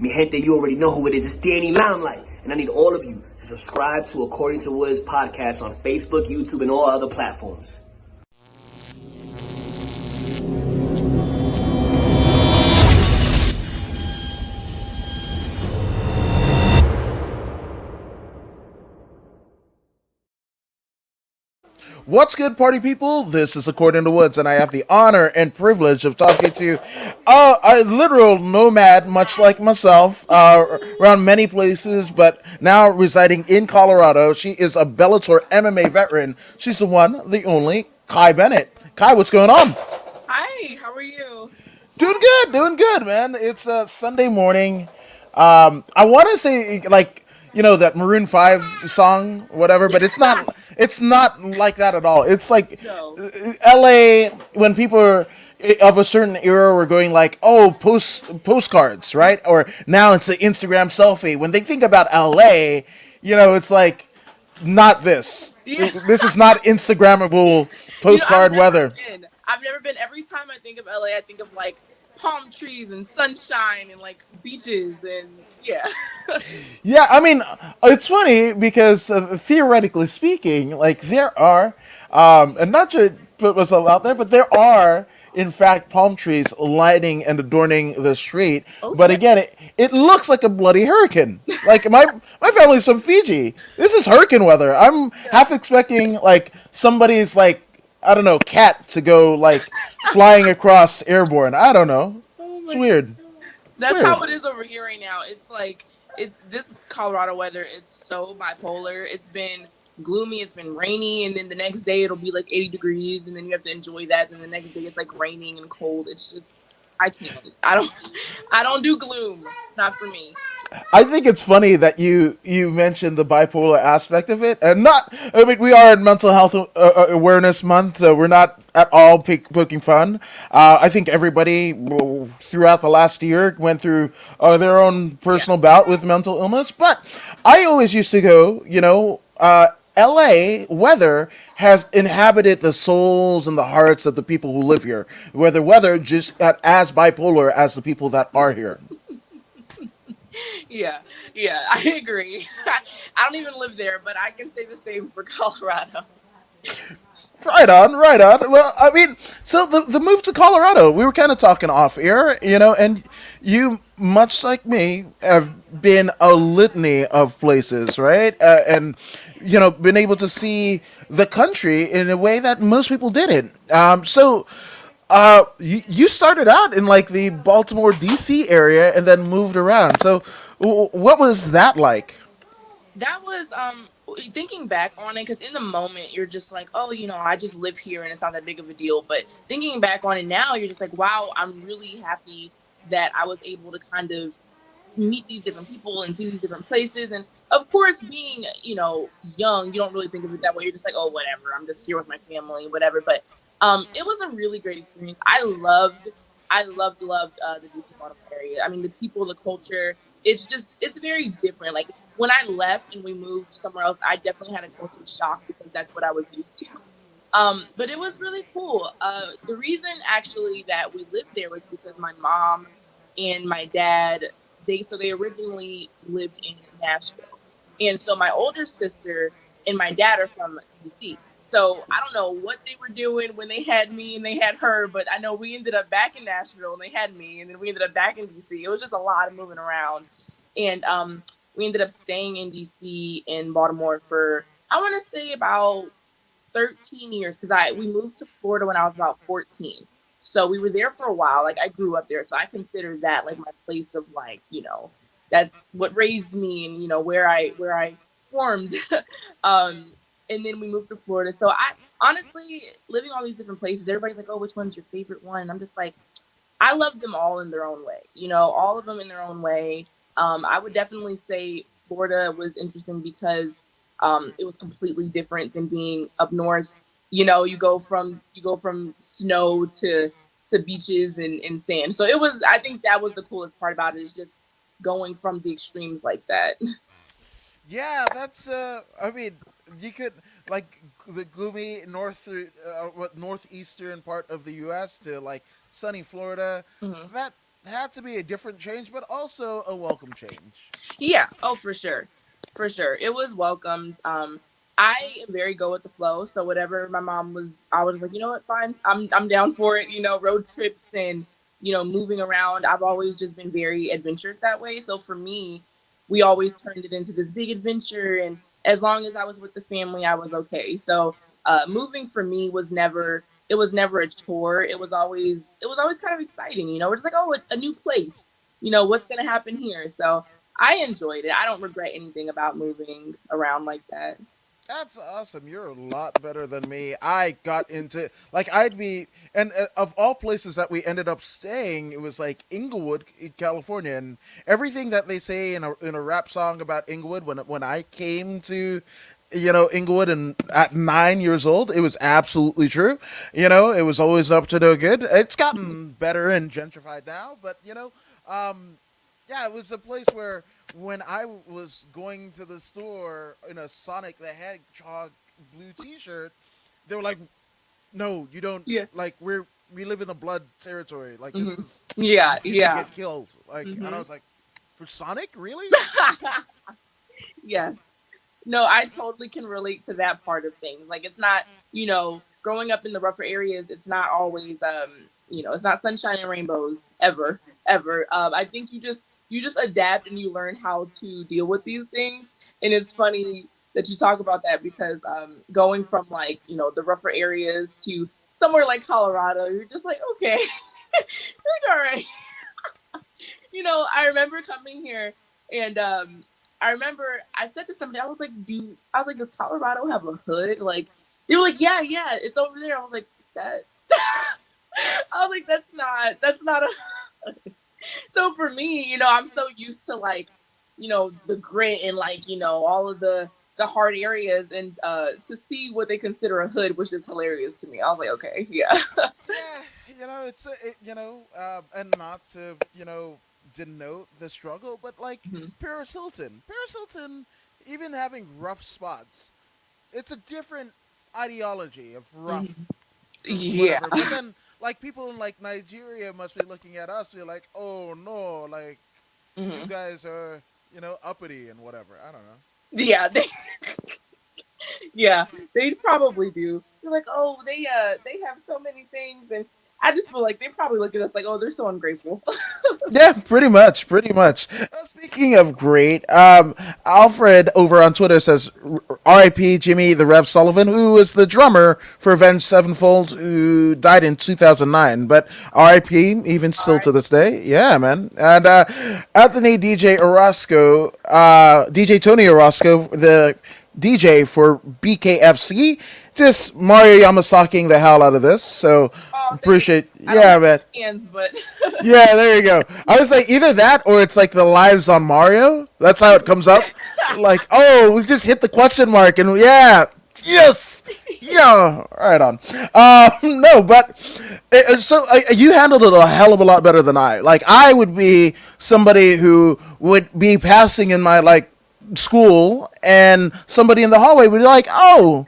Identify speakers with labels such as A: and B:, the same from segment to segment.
A: Mi gente, you already know who it is. It's Danny Limelight. And I need all of you to subscribe to According to Woods podcast on Facebook, YouTube, and all other platforms.
B: What's good, party people? This is According to Woods, and I have the honor and privilege of talking to a literal nomad, much like myself, around many places, but now residing in Colorado. She is a Bellator MMA veteran. She's the one, the only, Kai Bennett. Kai, what's going on?
C: Hi, how are you?
B: Doing good, man. It's a Sunday morning. I want to say like that Maroon 5 song, whatever, but it's not. It's not like that at all. It's like
C: No.
B: L.A. when people are of a certain era were going like, oh, postcards, right? Or now it's the Instagram selfie. When they think about L.A., it's like not this.
C: Yeah.
B: This is not Instagrammable
C: I've
B: postcard
C: never
B: weather.
C: been. I've never been. Every time I think of LA, I think of like palm trees and sunshine and like beaches and yeah.
B: Yeah, I mean, it's funny because theoretically speaking, like there are, and not to put myself out there, but there are, in fact, palm trees lighting and adorning the street. But
C: Okay.
B: again, it looks like a bloody hurricane. Like my family's from Fiji. This is hurricane weather. I'm half expecting like somebody's like I don't know cat to go like flying across airborne. I don't know.
C: Oh
B: It's
C: my
B: weird. It's
C: That's
B: weird.
C: how it is over here right now. It's like it's this Colorado weather is so bipolar. It's been gloomy, it's been rainy, and then the next day it'll be like 80 degrees, and then you have to enjoy that. And the next day it's like raining and cold. It's just I can't. I don't do gloom. Not for me.
B: I think it's funny that you mentioned the bipolar aspect of it, and not. I mean, we are in Mental Health Awareness Month. So we're not at all poking fun. I think everybody throughout the last year went through their own
C: Yeah.
B: personal bout with mental illness. But I always used to go, LA weather has inhabited the souls and the hearts of the people who live here. Where the weather just got as bipolar as the people that are here.
C: Yeah, yeah, I agree. I don't even live there, but I can say the same for Colorado.
B: Right on, right on. Well, I mean, so the move to Colorado, we were kind of talking off air, and you, much like me, have been a litany of places, right? And been able to see the country in a way that most people didn't. You started out in like the Baltimore D.C. area and then moved around. So, what was that like?
C: That was thinking back on it because in the moment you're just like, oh, I just live here and it's not that big of a deal. But thinking back on it now, you're just like, wow, I'm really happy that I was able to kind of meet these different people and see these different places. And of course, being young, you don't really think of it that way. You're just like, oh, whatever. I'm just here with my family, whatever. But it was a really great experience. I loved the DC Baltimore area. I mean, the people, the culture. It's very different. Like when I left and we moved somewhere else, I definitely had a culture shock because that's what I was used to. But it was really cool. The reason actually that we lived there was because my mom and my dad they originally lived in Nashville, and so my older sister and my dad are from DC. So I don't know what they were doing when they had me and they had her, but I know we ended up back in Nashville and they had me, and then we ended up back in DC. It was just a lot of moving around, and we ended up staying in DC in Baltimore for I want to say about 13 years because I we moved to Florida when I was about 14. So we were there for a while. Like I grew up there, so I consider that like my place of like, that's what raised me and where I formed. um and then we moved to Florida. So I honestly living all these different places, everybody's like, "Oh, which one's your favorite one?" And I'm just like, I love them all in their own way. All of them in their own way. I would definitely say Florida was interesting because it was completely different than being up north. You go from snow to beaches and sand. So it was. I think that was the coolest part about it is just going from the extremes like that.
B: Yeah, that's. I mean, you could like the gloomy northeastern part of the U.S. to like sunny Florida.
C: Hmm.
B: That had to be a different change, but also a welcome change.
C: Yeah. Oh, for sure. For sure. It was welcomed. I am very go with the flow. So whatever my mom was, I was like, you know what, fine. I'm down for it. Road trips and moving around. I've always just been very adventurous that way. So for me, we always turned it into this big adventure. And as long as I was with the family, I was okay. So moving for me was never. It was never a chore. It was always kind of exciting. It's like, oh, a new place. What's gonna happen here? So I enjoyed it. I don't regret anything about moving around like that.
B: That's awesome. You're a lot better than me. I got into like I'd be and of all places that we ended up staying, it was like Inglewood, California, and everything that they say in a rap song about Inglewood when I came to Inglewood and at 9 years old, it was absolutely true. It was always up to no good. It's gotten better and gentrified now, but um, yeah, it was a place where when I was going to the store in a Sonic the Hedgehog blue T-shirt, they were like, "No, you don't.
C: Yeah.
B: Like we live in a blood territory. Like
C: Hmm.
B: this is
C: Yeah.
B: you could
C: Yeah.
B: get killed." Like, and I
C: Hmm.
B: was like, "For Sonic, really?"
C: Yes. No, I totally can relate to that part of things. Like it's not, growing up in the rougher areas, it's not always it's not sunshine and rainbows ever, ever. I think you just adapt and you learn how to deal with these things. And it's funny that you talk about that because going from like, the rougher areas to somewhere like Colorado, you're just like, okay, like all right. I remember coming here and I remember I said to somebody, I was like, does Colorado have a hood? Like they were like, yeah, yeah, it's over there. I was like, that I was like, that's not a so for me, I'm so used to like, the grit and like, all of the hard areas and to see what they consider a hood was just hilarious to me. I was like, okay, yeah.
B: Yeah, and not to denote the struggle, but like
C: Mhm.
B: Paris Hilton, even having rough spots, it's a different ideology of rough
C: Mhm.
B: or
C: Yeah.
B: whatever. But then, like people in like Nigeria must be looking at us, be like, oh no, like you
C: Hmm.
B: guys are uppity and whatever. I don't know.
C: Yeah, yeah, they probably do. They're like, oh, they have so many things, and I just feel like they probably look at us like, oh, they're so ungrateful.
B: Yeah, pretty much, pretty much. Speaking of great, Alfred over on Twitter says, "R.I.P. Jimmy the Rev Sullivan, who was the drummer for Avenged Sevenfold, who died in 2009, but R.I.P. even
C: All
B: still
C: right.
B: to this day." Yeah, man. And Anthony DJ Orozco, DJ Tony Orozco, the DJ for BKFC, just Mario Yamasaking the hell out of this. So
C: Oh, thanks.
B: appreciate,
C: I don't
B: yeah,
C: have
B: man.
C: any hands, but
B: Yeah, there you go. I was like, either that or it's like the lives on Mario. That's how it comes up. Like, oh, we just hit the question mark, and yeah, yes, yeah, right on. No, but so you handled it a hell of a lot better than I. Like, I would be somebody who would be passing in my like school, and somebody in the hallway would be like, oh.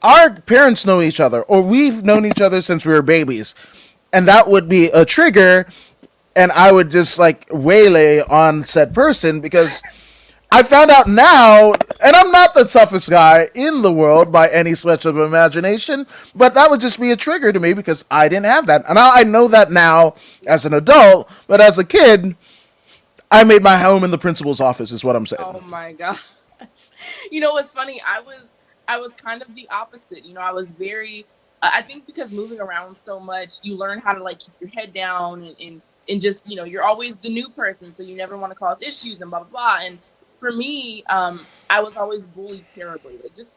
B: Our parents know each other, or we've known each other since we were babies, and that would be a trigger, and I would just like waylay on said person because I found out now, and I'm not the toughest guy in the world by any stretch of imagination, but that would just be a trigger to me because I didn't have that. And I know that now as an adult, but as a kid, I made my home in the principal's office, is what I'm
C: oh
B: saying.
C: my gosh. You know what's funny? I was kind of the opposite. I was very I think because moving around so much, you learn how to like keep your head down and just, you're always the new person, so you never want to cause issues and blah blah blah. And for me, I was always bullied terribly. Like just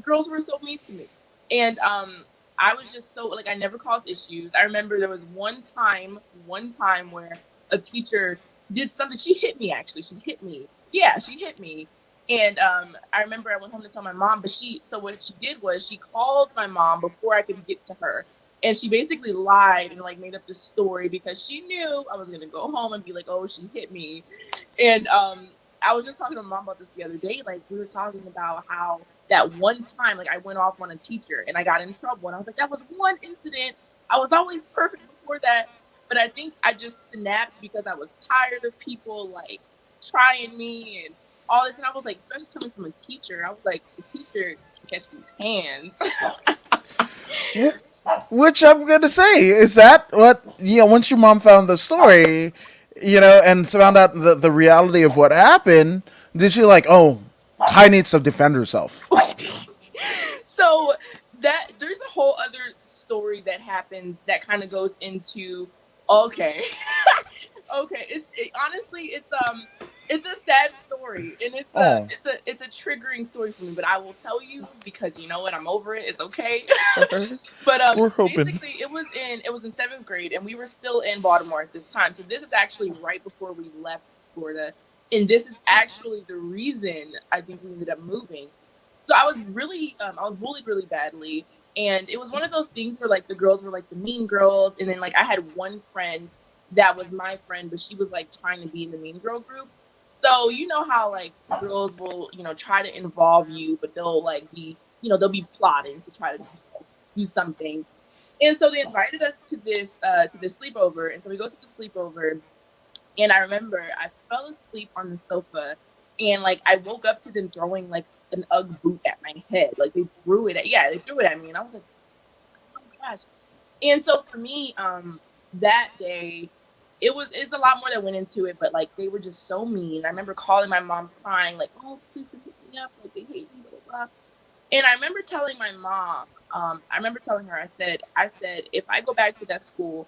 C: girls were so mean to me. And I was just so like I never caused issues. I remember there was one time where a teacher did something. She hit me actually. She hit me. Yeah, she hit me. And I remember I went home to tell my mom, but so what she did was she called my mom before I could get to her. And she basically lied and like made up this story because she knew I was gonna go home and be like, "Oh, she hit me." And I was just talking to my mom about this the other day. Like we were talking about how that one time, like I went off on a teacher and I got in trouble, and I was like, that was one incident. I was always perfect before that. But I think I just snapped because I was tired of people like trying me and all this. And I was like, especially coming from a teacher, I was like, the teacher can catch these hands.
B: Wh- Which I'm gonna say is that what once your mom found the story, and found out the reality of what happened, did she like, oh, Kai needs to defend herself?
C: So that there's a whole other story that happens that kind of goes into okay. Okay, honestly it's a sad story and
B: Oh,
C: it's a triggering story for me, but I will tell you because you know what, I'm over it. It's okay.
B: okay.
C: But
B: We're hoping.
C: basically it was in 7th grade and we were still in Baltimore at this time. So this is actually right before we left Florida, and this is actually the reason I think we ended up moving. So I was bullied really badly, and it was one of those things where like the girls were like the mean girls, and then like I had one friend that was my friend, but she was like trying to be in the mean girl group. So you know how like girls will try to involve you, but they'll like be they'll be plotting to try to do something. And so they invited us to this sleepover, and so we go to the sleepover, and I remember I fell asleep on the sofa, and like I woke up to them throwing like an UGG boot at my head. Like they threw it at me, and I was like, oh my gosh. And so for me, that day, it's a lot more that went into it, but like they were just so mean. I remember calling my mom crying, like, oh please pick me up, like they hate me, blah blah blah. And I remember telling my mom, I remember telling her, I said, if I go back to that school,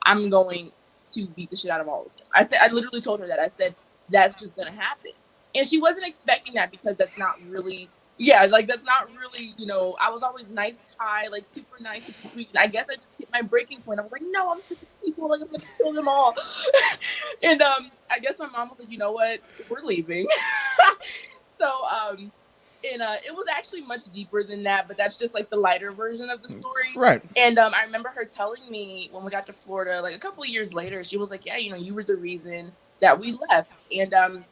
C: I'm going to beat the shit out of all of them. I literally told her that. I said, that's just gonna happen. And she wasn't expecting that because that's not really, yeah, like that's not really, I was always nice Kai, like super nice, super sweet. And I guess I just hit my breaking point. I was like, no, I'm sick of people, like I'm gonna kill them all. And I guess my mom was like, you know what, we're leaving. So and it was actually much deeper than that, but that's just like the lighter version of the story.
B: Right.
C: And I remember her telling me when we got to Florida, like a couple of years later, she was like, "Yeah, you were the reason that we left," and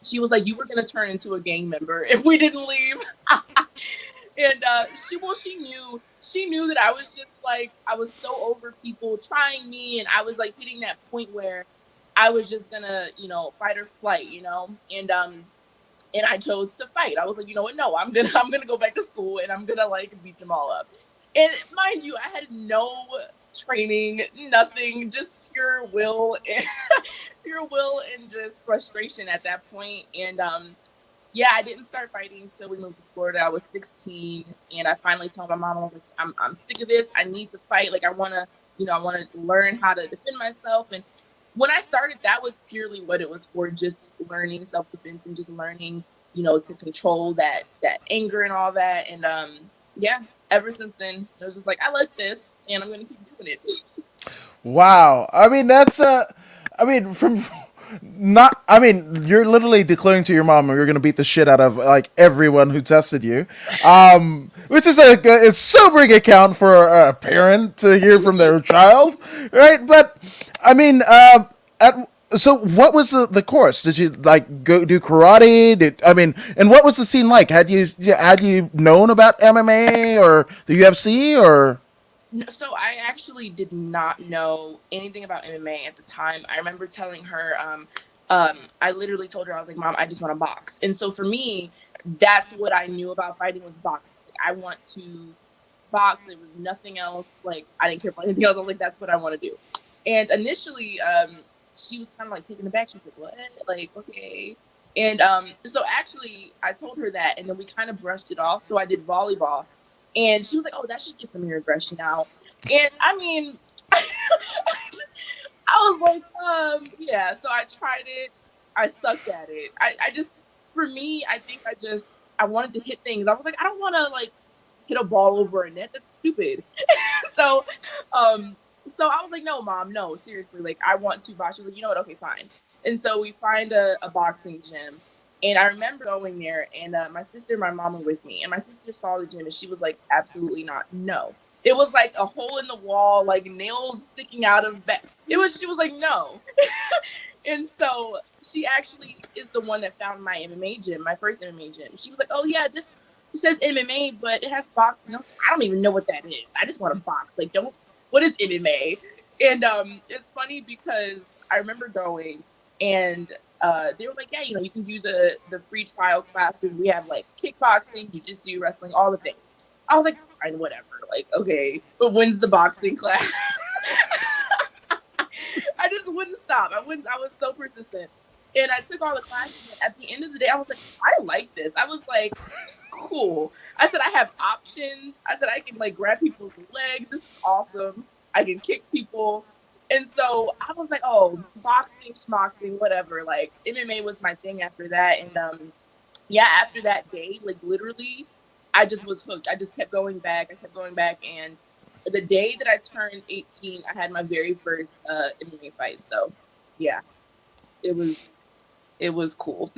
C: she was like, "You were gonna turn into a gang member if we didn't leave." And she knew that I was just like I was so over people trying me, and I was like hitting that point where I was just gonna fight or flight, and I chose to fight. I was like, you know what? No, I'm gonna go back to school and I'm gonna like beat them all up. And mind you, I had no training, nothing, just pure will and pure will and just frustration at that point. And yeah, I didn't start fighting until we moved to Florida. I was 16, and I finally told my mom, I was like, I'm sick of this. I need to fight. Like I wanna learn how to defend myself. And when I started, that was purely what it was for, just learning self defense and just learning, to control that anger and all that. And yeah, ever since then, it was just like I like this, and I'm gonna keep doing it.
B: Wow. I mean, I mean, from not. I mean, you're literally declaring to your mom you're gonna beat the shit out of like everyone who tested you, which is a sobering account for a parent to hear from their child, right? But I mean, at so what was the course? Did you like go do karate? And what was the scene like? Had you known about MMA or the UFC or?
C: No, so I actually did not know anything about MMA at the time. I remember telling her, I literally told her, I was like, Mom, I just want to box. And so for me, that's what I knew about fighting was boxing. Like, I want to box. There was nothing else. Like I didn't care about anything else. I was like, that's what I want to do. And initially, she was kind of like taken aback. She was like, what? Like, okay. And so actually, I told her that, and then we kind of brushed it off. So I did volleyball, and she was like, "Oh, that should get some of your aggression out." And I mean, I was like, yeah. So I tried it. I sucked at it. I just, for me, I think I wanted to hit things. I was like, I don't want to like hit a ball over a net. That's stupid. So, um, so I was like, no, mom, no, seriously, like I want to box. She was like, you know what? Okay, fine. And so we find a boxing gym, and I remember going there, and my sister and my mom were with me, and my sister saw the gym, and she was like, absolutely not, no. It was like a hole in the wall, like nails sticking out of back. She was like, no. And so she actually is the one that found my MMA gym, my first MMA gym. She was like, "Oh yeah, this it says MMA, but it has boxing." I don't even know what that is. I just want to box. Like, don't. What is MMA? And it's funny because I remember going and they were like, yeah, you can do the free trial classes. We have like kickboxing, jiu-jitsu, wrestling, all the things. I was like, fine, whatever. Like, okay, but when's the boxing class? I just wouldn't stop. I was so persistent. And I took all the classes. And at the end of the day, I was like, I like this. I was like, it's cool. I said, I have options. I said, I can like grab people's legs. This is awesome. I can kick people. And so I was like, oh, boxing, schmoxing, whatever. Like MMA was my thing after that. And yeah, after that day, like literally, I just was hooked. I just kept going back. I kept going back. And the day that I turned 18, I had my very first MMA fight. So yeah, it was cool.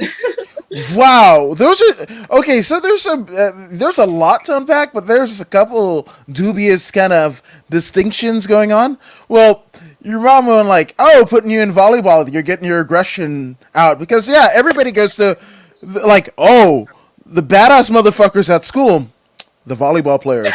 B: Wow, those are okay. So there's a lot to unpack, but there's a couple dubious kind of distinctions going on. Well, your mom was like, oh, putting you in volleyball, you're getting your aggression out because yeah, everybody goes to like, oh, the badass motherfuckers at school, the volleyball players,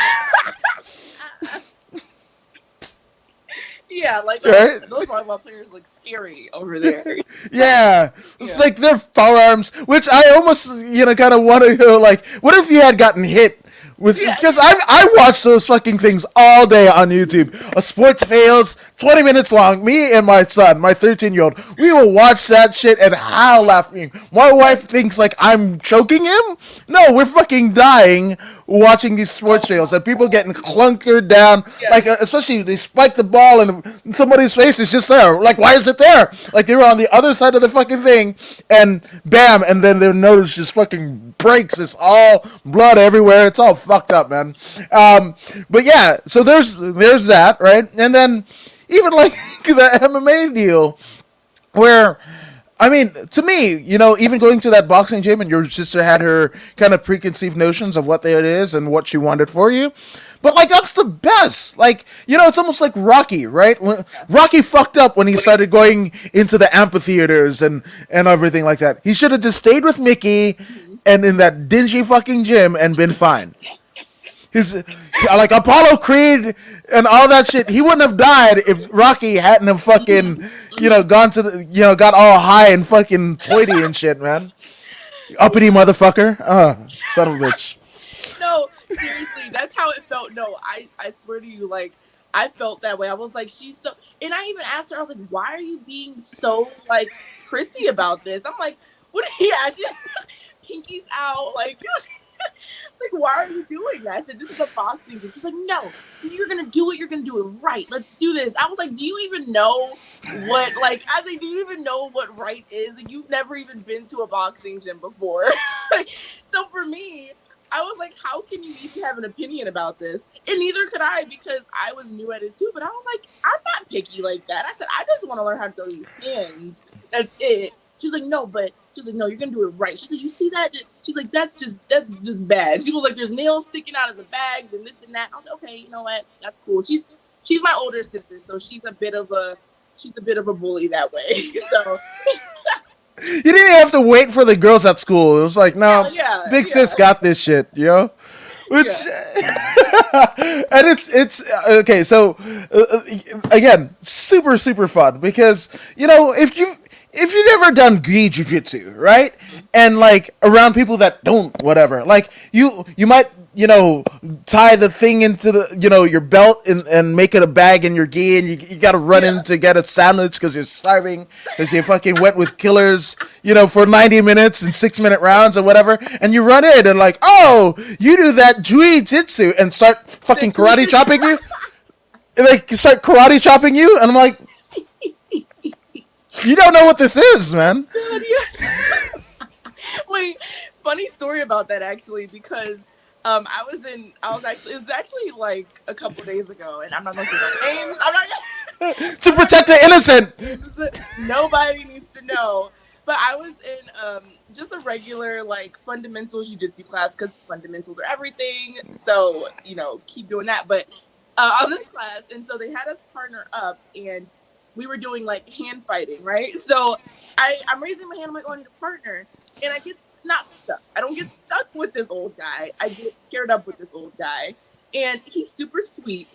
C: Yeah, like
B: right?
C: those volleyball players look scary over there.
B: Yeah, it's
C: Yeah.
B: like their forearms, which I almost kind of want to go like, what if you had gotten hit with?
C: Yeah.
B: Because I watch those fucking things all day on YouTube. A sports fails, 20 minutes long. Me and my son, my 13-year-old, we will watch that shit and howl laughing. My wife thinks like I'm choking him. No, we're fucking dying watching these sports fails and people getting clunkered down.
C: Yeah.
B: Like especially they spike the ball and somebody's face is just there. Like why is it there? Like they were on the other side of the fucking thing and bam, and then their nose just fucking breaks. It's all blood everywhere. It's all fucked up, man. But yeah, so there's that, right? And then even like the MMA deal where I mean, to me, even going to that boxing gym and your sister had her kind of preconceived notions of what it is and what she wanted for you. But like that's the best. Like, it's almost like Rocky, right? Rocky fucked up when he started going into the amphitheaters and everything like that. He should have just stayed with Mickey and in that dingy fucking gym and been fine. His like Apollo Creed and all that shit. He wouldn't have died if Rocky hadn't have fucking gone to the got all high and fucking toity and shit, man. Uppity motherfucker. Son of a bitch.
C: No, seriously, that's how it felt. No, I swear to you, like I felt that way. I was like, she's so, and I even asked her, I was like, why are you being so like prissy about this? I'm like, what? Yeah, she pinkies out, like. Like, why are you doing that? I said, this is a boxing gym. She's like, no, you're going to do it. You're going to do it right. Let's do this. I was like, do you even know what, like, I was like, do you even know what right is? Like, you've never even been to a boxing gym before. Like, so for me, I was like, how can you even have an opinion about this? And neither could I because I was new at it too. But I was like, I'm not picky like that. I said, I just want to learn how to throw these pins. That's it. She's like, no, but she's like, no, you're gonna do it right. She's like, you see that? She's like, that's just bad. She was like, there's nails sticking out of the bags and this and that. I was like, okay, you know what? That's cool. She's my older sister, so she's a bit of a bully that way. So
B: You didn't even have to wait for the girls at school. It was like, no, big sis got this shit, yo. Which and it's okay. So again, super super fun because if you've ever done gi jiu-jitsu, right? And like around people that don't, whatever, like you might tie the thing into the your belt and make it a bag in your gi, and you got to run in to get a sandwich because you're starving because you fucking went with killers for 90 minutes and 6-minute rounds or whatever, and you run in and like, oh, you do that jiu-jitsu and start fucking karate chopping you, and like start karate chopping you, and I'm like, you don't know what this is, man.
C: Wait, funny story about that actually, because I was actually, it was actually like a couple days ago, and I'm not gonna say no names.
B: To protect the innocent.
C: Nobody needs to know. But I was in just a regular like fundamentals jiu-jitsu class because fundamentals are everything. So keep doing that. But I was in class, and so they had us partner up, and we were doing like hand fighting, right? So I'm raising my hand. I'm like, oh, I need a partner. And I get not stuck. I don't get stuck with this old guy. I get paired up with this old guy. And he's super sweet.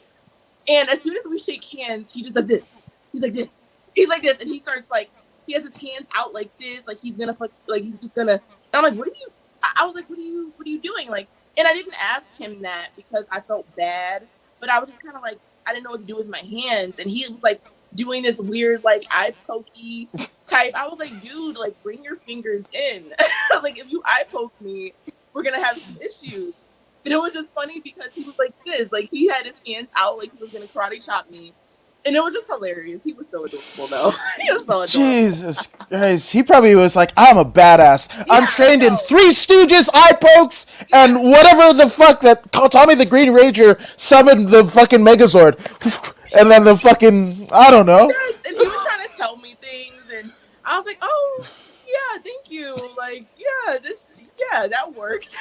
C: And as soon as we shake hands, he just does this. He's like this. He's like this, and he starts like he has his hands out like this, like he's gonna fuck, like he's just gonna. And I'm like, what are you? I was like, what are you doing? Like, and I didn't ask him that because I felt bad, but I was just kind of like, I didn't know what to do with my hands, and he was like doing this weird like eye pokey type. I was like, dude, like bring your fingers in. Like if you eye poke me, we're gonna have some issues. And it was just funny because he was like this, like he had his hands out like he was gonna karate chop me. And it was just hilarious. He was so adorable though. He was so adorable.
B: Jesus Christ. He probably was like, I'm a badass.
C: Yeah,
B: I'm trained in Three Stooges, eye pokes, and whatever the fuck that Tommy the Green Ranger summoned the fucking Megazord. And then the fucking, I don't know.
C: Yes, and he was trying to tell me things, and I was like, oh, yeah, thank you. Like, yeah, that works.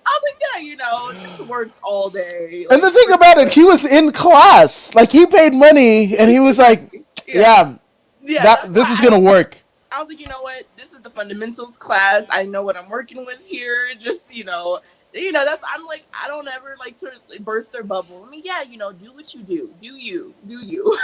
C: I was like, yeah, this works all day. Like,
B: And the thing about it, he was in class. Like, he paid money, and he was like, yeah this is going to work.
C: I was like, you know what? This is the fundamentals class. I know what I'm working with here. Just, I'm like, I don't ever like to burst their bubble. I mean, yeah, do what you do. Do you.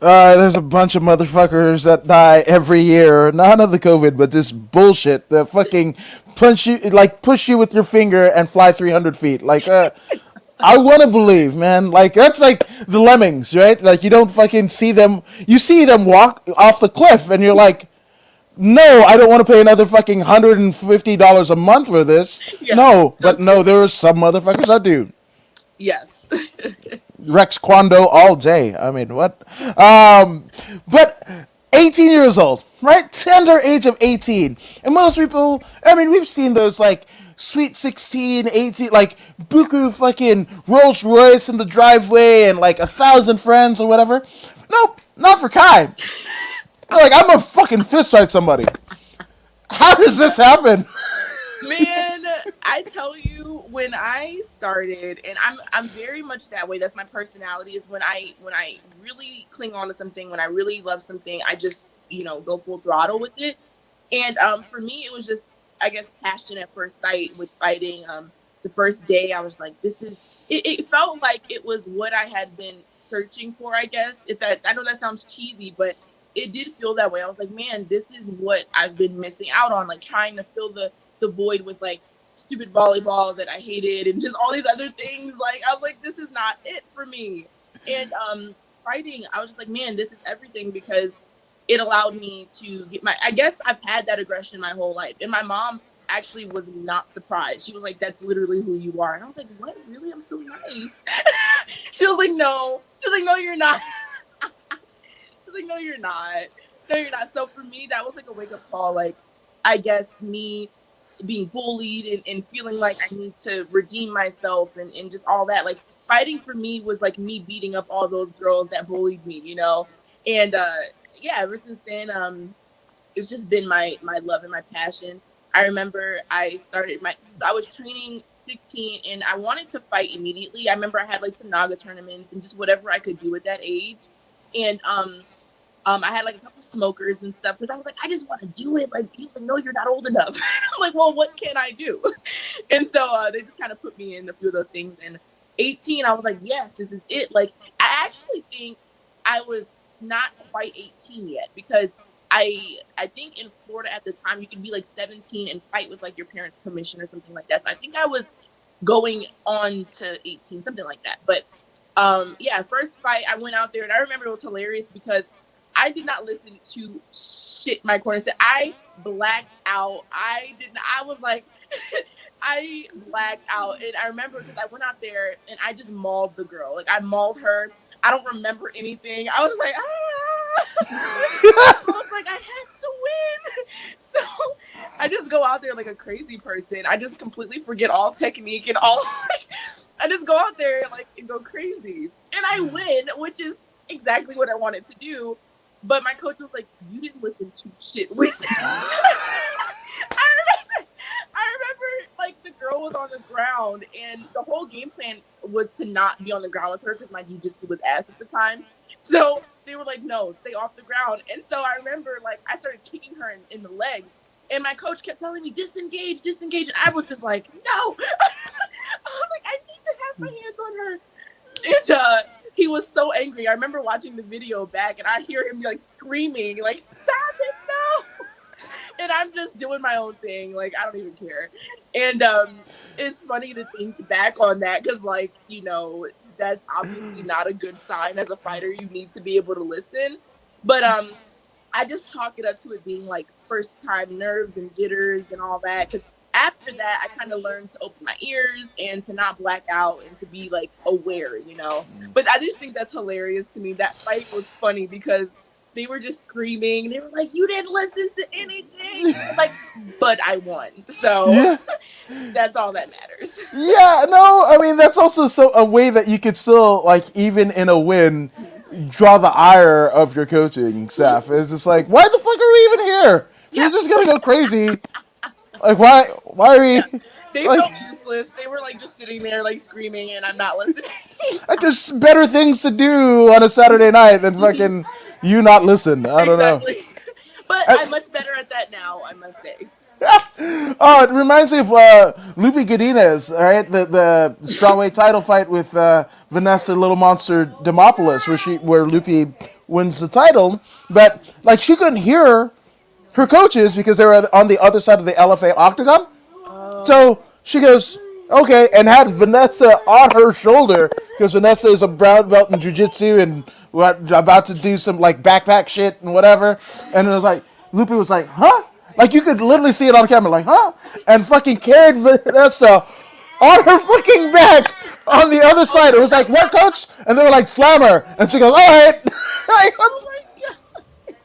B: There's a bunch of motherfuckers that die every year. Not of the COVID, but this bullshit that fucking push you with your finger and fly 300 feet. Like, I want to believe, man. Like, that's like the lemmings, right? Like, you don't fucking see them. You see them walk off the cliff, and you're like, no, I don't want to pay another fucking $150 a month for this.
C: Yeah.
B: No, but no, there are some motherfuckers that do.
C: Yes.
B: Rex Kwando all day. I mean, what? But 18 years old, right? Tender age of 18. And most people, I mean, we've seen those like sweet 16, 18, like buku fucking Rolls Royce in the driveway and like 1,000 friends or whatever. Nope, not for Kai. Like, I'm gonna fucking fist fight somebody. How does this happen?
C: Man, I tell you, when I started, and I'm very much that way. That's my personality. Is when I really cling on to something, when I really love something, I just go full throttle with it. And for me, it was just, I guess, passion at first sight with fighting. The first day, I was like, this is. It felt like it was what I had been searching for. I guess I know that sounds cheesy, but it did feel that way. I was like, man, this is what I've been missing out on. Like trying to fill the void with like stupid volleyball that I hated and just all these other things. Like I was like, this is not it for me. And fighting, I was just like, man, this is everything because it allowed me to get I guess I've had that aggression my whole life. And my mom actually was not surprised. She was like, that's literally who you are. And I was like, what? Really? I'm so nice. She was like, no. She was like, no, you're not. She was like, no, you're not. No, you're not. So for me, that was like a wake-up call. Like, I guess me being bullied and feeling like I need to redeem myself and just all that. Like fighting for me was like me beating up all those girls that bullied me, And ever since then, it's just been my love and my passion. I remember I was training 16 and I wanted to fight immediately. I remember I had like some Naga tournaments and just whatever I could do at that age. And I had like a couple smokers and stuff because I was like, I just want to do it. Like, he was like, no, you're not old enough. I'm like, well, what can I do? And so they just kind of put me in a few of those things. And 18, I was like, yes, this is it. Like, I actually think I was not quite 18 yet because I think in Florida at the time you could be like 17 and fight with like your parents' permission or something like that. So I think I was going on to 18, something like that. But first fight I went out there and I remember it was hilarious because I did not listen to shit my corner said. I blacked out. I was like, I blacked out. And I remember because I went out there and I just mauled the girl. Like I mauled her. I don't remember anything. I was like, I was like, I have to win. So I just go out there like a crazy person. I just completely forget all technique and all. I just go out there like and go crazy. And I win, which is exactly what I wanted to do. But my coach was like, you didn't listen to shit we said. I remember, like, the girl was on the ground, and the whole game plan was to not be on the ground with her because my jiu-jitsu was ass at the time. So they were like, no, stay off the ground. And so I remember, like, I started kicking her in the legs, and my coach kept telling me, disengage. And I was just like, no. I was like, I have my hands on her. And he was so angry. I remember watching the video back, and I hear him like screaming, like, "Stop it, no!" And I'm just doing my own thing. Like, I don't even care. And it's funny to think back on that because, like, that's obviously not a good sign as a fighter. You need to be able to listen. But I just chalk it up to it being like first time nerves and jitters and all that. Because after that, I kind of learned to open my ears and to not black out and to be like aware. But I just think that's hilarious to me. That fight was funny because they were just screaming. They were like, "You didn't listen to anything." Like, but I won. So
B: Yeah.
C: that's all that matters.
B: Yeah, no, I mean that's also a way that you could still like even in a win draw the ire of your coaching staff. It's just like, why the fuck are we even here? If
C: Yeah.
B: you're just gonna go crazy, like why are we
C: They
B: like,
C: felt useless. They were like just sitting there like screaming, and I'm not listening.
B: like there's better things to do on a Saturday night than fucking you not listen. I don't know.
C: Exactly. But I'm much better at that now, I must say.
B: Oh, it reminds me of Lupe Godinez, all right, the strawweight title fight with Vanessa Little Monster Demopoulos, where Lupe wins the title, but like she couldn't hear her coaches because they were on the other side of the LFA octagon. So she goes, okay, and had Vanessa on her shoulder because Vanessa is a brown belt in jiu-jitsu and about to do some like backpack shit and whatever. And it was like, Lupe was like, huh? Like you could literally see it on camera, like, huh? And fucking carried Vanessa on her fucking back on the other side. It was like, what, coach? And they were like, slammer. And she goes, all right.
C: Oh my god.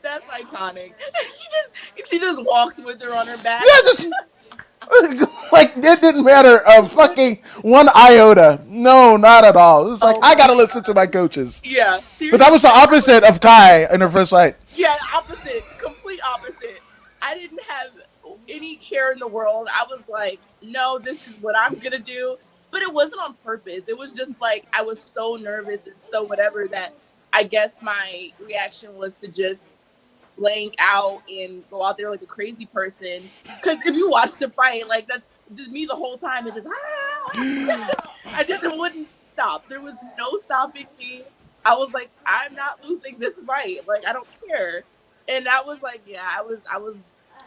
C: That's iconic. She just walks with her on her back.
B: Yeah, just like it didn't matter fucking one iota. No, not at all. It was like I gotta listen to my coaches.
C: Yeah.
B: But that was the opposite of Kai in her first fight.
C: Yeah, opposite. Complete opposite. I didn't have any care in the world. I was like, no, this is what I'm gonna do. But it wasn't on purpose. It was just like I was so nervous and so whatever that I guess my reaction was to just blank out and go out there like a crazy person. Because if you watch the fight, like that's just me the whole time. It's just I just wouldn't stop. There was no stopping me. I was like, I'm not losing this fight. Like I don't care. And that was like, yeah,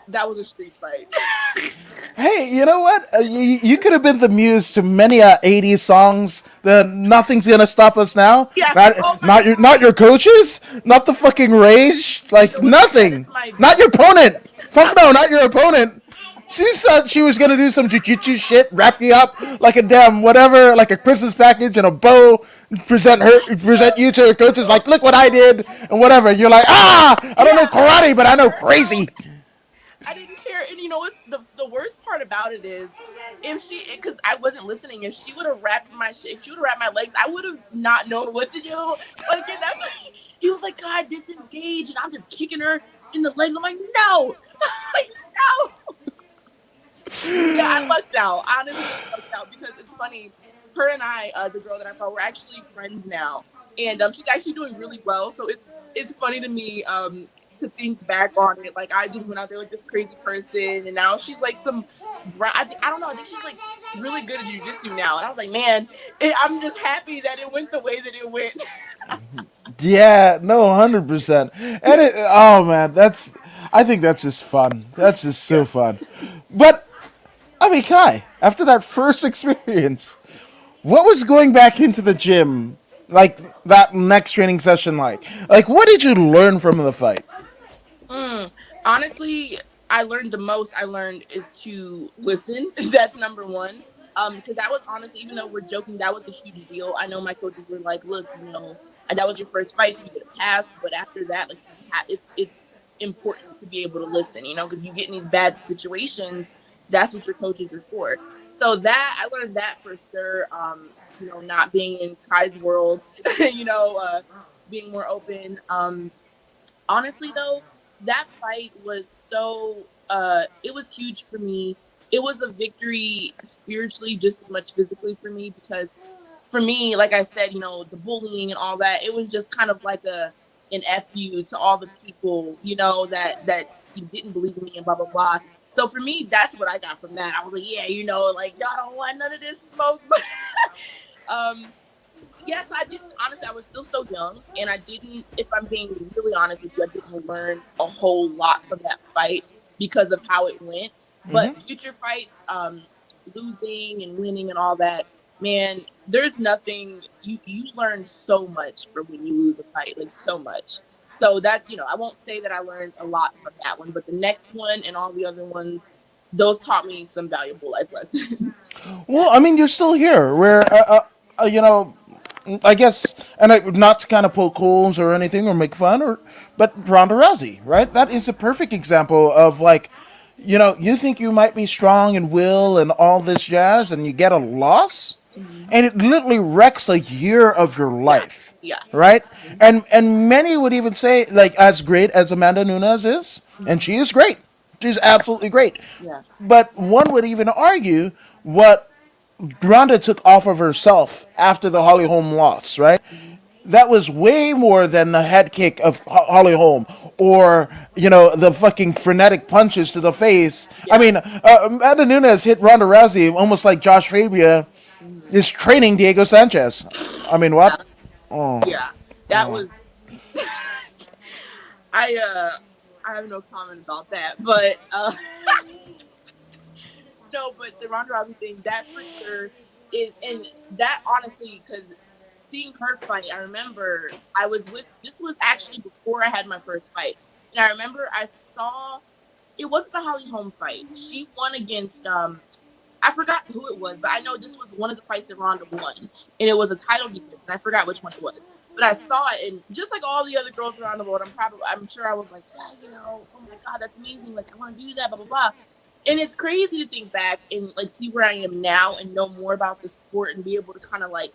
C: that was a street fight.
B: Hey, you know what? You could have been the muse to many 80s songs. The Nothing's Gonna Stop Us Now.
C: Yeah.
B: Not your coaches. Not the fucking rage. Like nothing. Not your opponent. Fuck no, not your opponent. She said she was gonna do some jiu-jitsu shit, wrap you up like a damn whatever, like a Christmas package and a bow, present you to her coaches like, look what I did and whatever. You're like, I don't know karate, but I know crazy.
C: I didn't care. And you know what's the worst part about it is because I wasn't listening, if she would have wrapped if she would have wrapped my legs, I would have not known what to do. Like, and that's like, he was like, God, disengage. And I'm just kicking her in the legs. I'm like, no. Like, no. Yeah, I lucked out. Honestly, I lucked out because it's funny. Her and I, the girl that I fought, we're actually friends now. And she's actually doing really well. So it's funny to me to think back on it. Like I just went out there like this crazy person, and now she's like I don't know. I think she's like really good at jiu-jitsu now. And I was like, man, I'm just happy that it went the way that it went.
B: Yeah, no, 100%. And oh man, I think that's just fun. That's just so fun. But I mean, Kai, after that first experience, what was going back into the gym like that next training session like? Like, what did you learn from the fight?
C: Honestly, I learned the most I learned is to listen. That's number one. Because that was honestly, even though we're joking, that was a huge deal. I know my coaches were like, look, that was your first fight, so you get a pass. But after that, like, it's important to be able to listen, because you get in these bad situations. That's what your coaches are for. So that I learned that for sure. Not being in Kai's world, being more open. Honestly, though, that fight was it was huge for me. It was a victory spiritually just as much physically for me because for me, like I said, the bullying and all that, it was just kind of like an FU to all the people, that you didn't believe in me and blah, blah, blah. So for me, that's what I got from that. I was like, yeah, like, y'all don't want none of this smoke. Um, yes, I didn't. Honestly, I was still so young, and I didn't. If I'm being really honest with you, I didn't learn a whole lot from that fight because of how it went. But future fights, losing and winning and all that, man, there's nothing. You learn so much from when you lose a fight, like so much. So that I won't say that I learned a lot from that one, but the next one and all the other ones, those taught me some valuable life lessons.
B: Well, I mean, you're still here. Where, I guess, and not to kind of poke holes or anything or make fun, but Ronda Rousey, right? That is a perfect example of like, you think you might be strong and will and all this jazz, and you get a loss,
C: Mhm.
B: and it literally wrecks a year of your
C: Yeah,
B: life,
C: yeah.
B: right?
C: Mhm.
B: And many would even say, like, as great as Amanda Nunes is, and
C: Mhm.
B: she is great, she's absolutely great,
C: Yeah.
B: but one would even argue what Ronda took off of herself after the Holly Holm loss, right?
C: Mhm.
B: That was way more than the head kick of Holly Holm or, the fucking frenetic punches to the face. I
C: Yeah.
B: mean, Amanda Nunes hit Ronda Rousey almost like Josh Fabia
C: Mhm.
B: is training Diego Sanchez. I mean,
C: Yeah.
B: what?
C: Yeah. That was I I have no comment about that. But no, but the Ronda Rousey thing, that for sure is, and that honestly, because seeing her fight, I remember I was with. This was actually before I had my first fight, and I remember I saw it wasn't the Holly Holm fight. She won against I forgot who it was, but I know this was one of the fights that Ronda won, and it was a title defense, and I forgot which one it was. But I saw it, and just like all the other girls around the world, I'm sure I was like, yeah, oh my god, that's amazing. Like, I want to do that, blah blah blah. And it's crazy to think back and like see where I am now and know more about the sport and be able to kind of like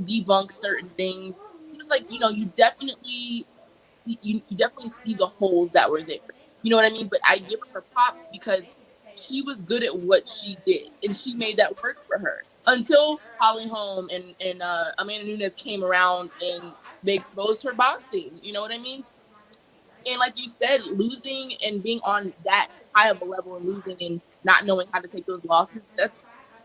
C: debunk certain things. It's like you definitely you definitely see the holes that were there. You know what I mean? But I give her props because she was good at what she did, and she made that work for her until Holly Holm and Amanda Nunes came around and they exposed her boxing. You know what I mean? And like you said, losing and being on that high of a level and losing and not knowing how to take those losses,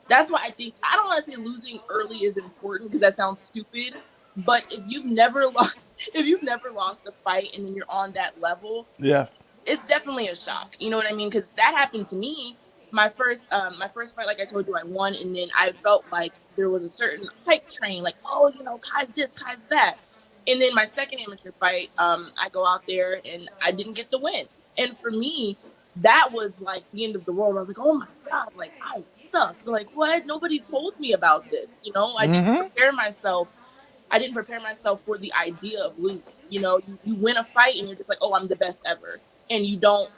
C: that's why I think I don't want to say losing early is important because that sounds stupid. But if you've never lost if you've never lost a fight and then you're on that level,
B: Yeah.
C: it's definitely a shock. You know what I mean? Because that happened to me. My first fight, like I told you, I won, and then I felt like there was a certain hype train, like, oh, Kai's this, Kai's that. And then my second amateur fight, I go out there and I didn't get the win. And for me, that was like the end of the world. I was like, oh my god, like I suck. Like what? Nobody told me about this. I didn't prepare myself for the idea of losing. You win a fight and you're just like, oh, I'm the best ever, and you don't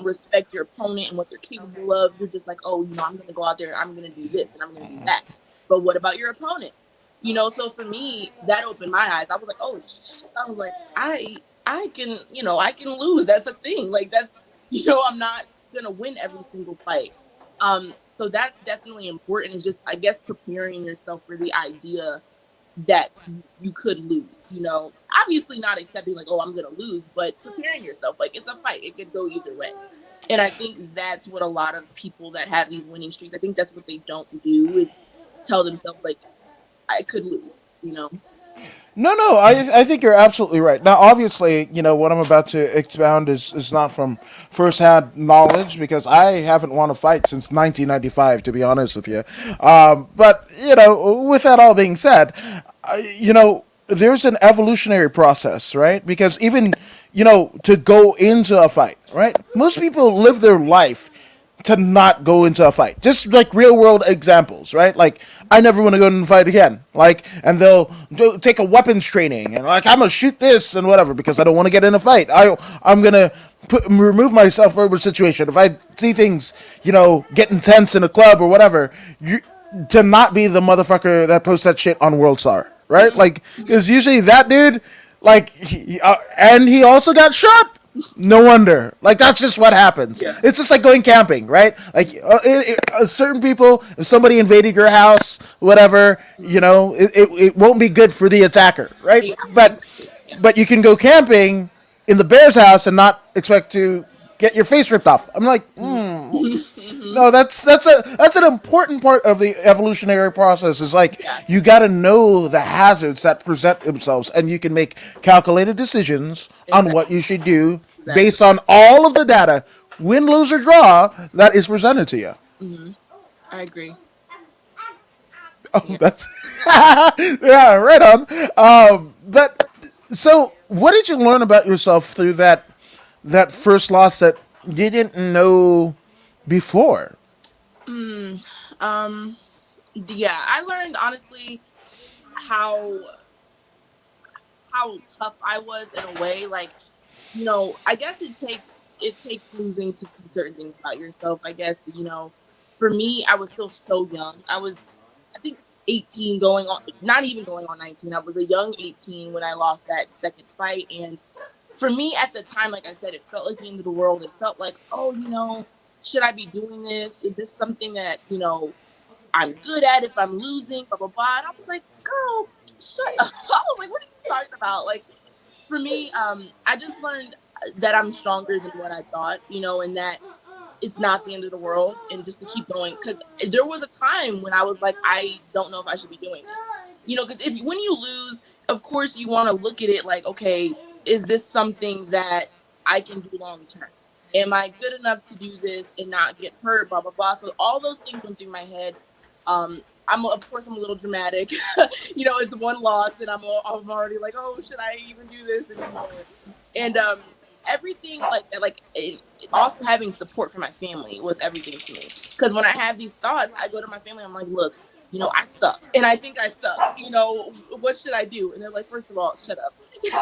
C: respect your opponent and what they're capable of. You're just like, oh, I'm gonna go out there and I'm gonna do this and I'm gonna do that. But what about your opponent? So for me, that opened my eyes. I was like, oh shit. I was like, I can I can lose. That's a thing. Like that's I'm not gonna win every single fight. So that's definitely important. Is just I guess preparing yourself for the idea that you could lose. Obviously not accepting like, oh, I'm gonna lose, but preparing yourself like it's a fight. It could go either way. And I think that's what a lot of people that have these winning streaks, I think that's what they don't do is tell themselves like I could lose.
B: No, no, I think you're absolutely right. Now, obviously, what I'm about to expound is not from firsthand knowledge because I haven't won a fight since 1995, to be honest with you. But, with that all being said, there's an evolutionary process, right? Because even, to go into a fight, right? Most people live their life to not go into a fight. Just like real world examples, right? Like I never want to go in a fight again. Like, and they'll take a weapons training and like I'm gonna shoot this and whatever because I don't want to get in a fight. I'm gonna remove myself from a situation. If I see things, get intense in a club or whatever, to not be the motherfucker that posts that shit on World Star, right? Like, because usually that dude, like, and he also got shot. No wonder. Like that's just what happens.
C: Yeah.
B: It's just like going camping, right? Like certain people, if somebody invaded your house, whatever, it won't be good for the attacker, right?
C: Yeah,
B: But
C: exactly. Yeah.
B: but you can go camping in the bear's house and not expect to get your face ripped off. I'm like,
C: Hmm.
B: no, that's an important part of the evolutionary process. Is like
C: Yeah,
B: you got to know the hazards that present themselves, and you can make calculated decisions on
C: exactly.
B: what you should do
C: Exactly.
B: based on all of the data, win, lose, or draw, that is presented to you.
C: Hmm. I agree.
B: Oh,
C: Yeah.
B: that's yeah, right on. But so, what did you learn about yourself through that first loss that you didn't know before?
C: Mm, um, yeah, I learned honestly how how tough I was in a way. Like, I guess it takes losing to see certain things about yourself. I guess, for me, I was still so young. I think 18 going on, not even going on 19. I was a young 18 when I lost that second fight. And for me at the time, like I said, it felt like the end of the world. It felt like, oh, should I be doing this? Is this something that, I'm good at if I'm losing, blah, blah, blah. And I was like, girl, shut up. I was like, what are you talking about? Like, for me, I just learned that I'm stronger than what I thought, and that it's not the end of the world, and just to keep going. Because there was a time when I was like, I don't know if I should be doing this, because if when you lose, of course you want to look at it like, okay, is this something that I can do long term? Am I good enough to do this and not get hurt? Blah blah blah. So all those things went through my head. I'm of course I'm a little dramatic. It's one loss, and I'm already like, oh, should I even do this anymore? And everything like that, like also having support from my family was everything to me. Because when I have these thoughts, I go to my family. I'm like, look, I suck, and I think I suck. What should I do? And they're like, first of all, shut up.